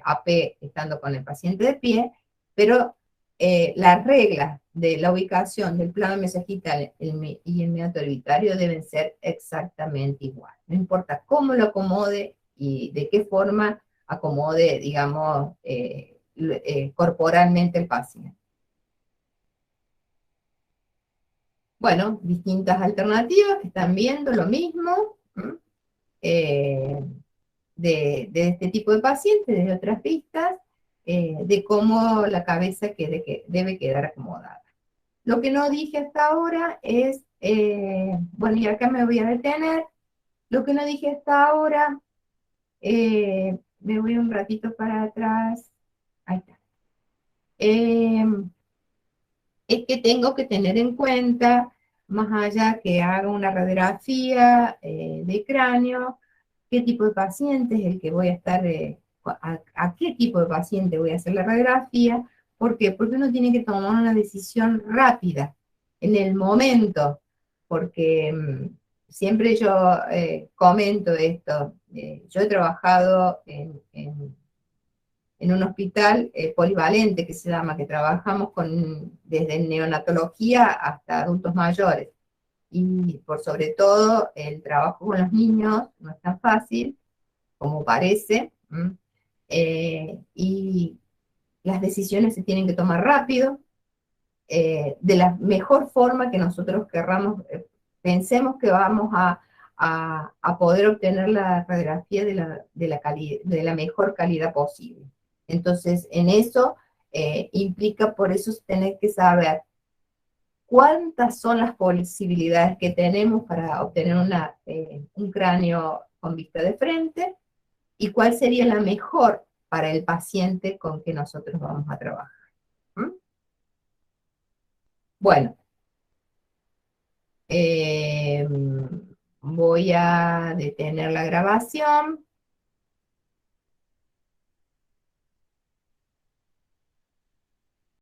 Speaker 1: AP estando con el paciente de pie, pero las reglas de la ubicación del plano mesogital y el meato orbitario deben ser exactamente igual. No importa cómo lo acomode y de qué forma acomode, digamos, corporalmente el paciente. Bueno, distintas alternativas que están viendo lo mismo de este tipo de pacientes, de otras vistas, de cómo la cabeza debe quedar acomodada. Lo que no dije hasta ahora es, bueno, y acá me voy a detener, lo que no dije hasta ahora, me voy un ratito para atrás, ahí está. Es que tengo que tener en cuenta, más allá que haga una radiografía de cráneo, qué tipo de paciente es el que voy a estar, a qué tipo de paciente voy a hacer la radiografía. ¿Por qué? Porque uno tiene que tomar una decisión rápida, en el momento, porque siempre yo comento esto. Yo he trabajado en un hospital polivalente que se llama, que trabajamos desde neonatología hasta adultos mayores. Y por sobre todo, el trabajo con los niños no es tan fácil como parece, y las decisiones se tienen que tomar rápido, de la mejor forma que nosotros querramos, pensemos que vamos a poder obtener la radiografía de la mejor calidad posible. Entonces, en eso implica, por eso tener que saber cuántas son las posibilidades que tenemos para obtener un cráneo con vista de frente y cuál sería la mejor para el paciente con que nosotros vamos a trabajar. Bueno, Voy a detener la grabación.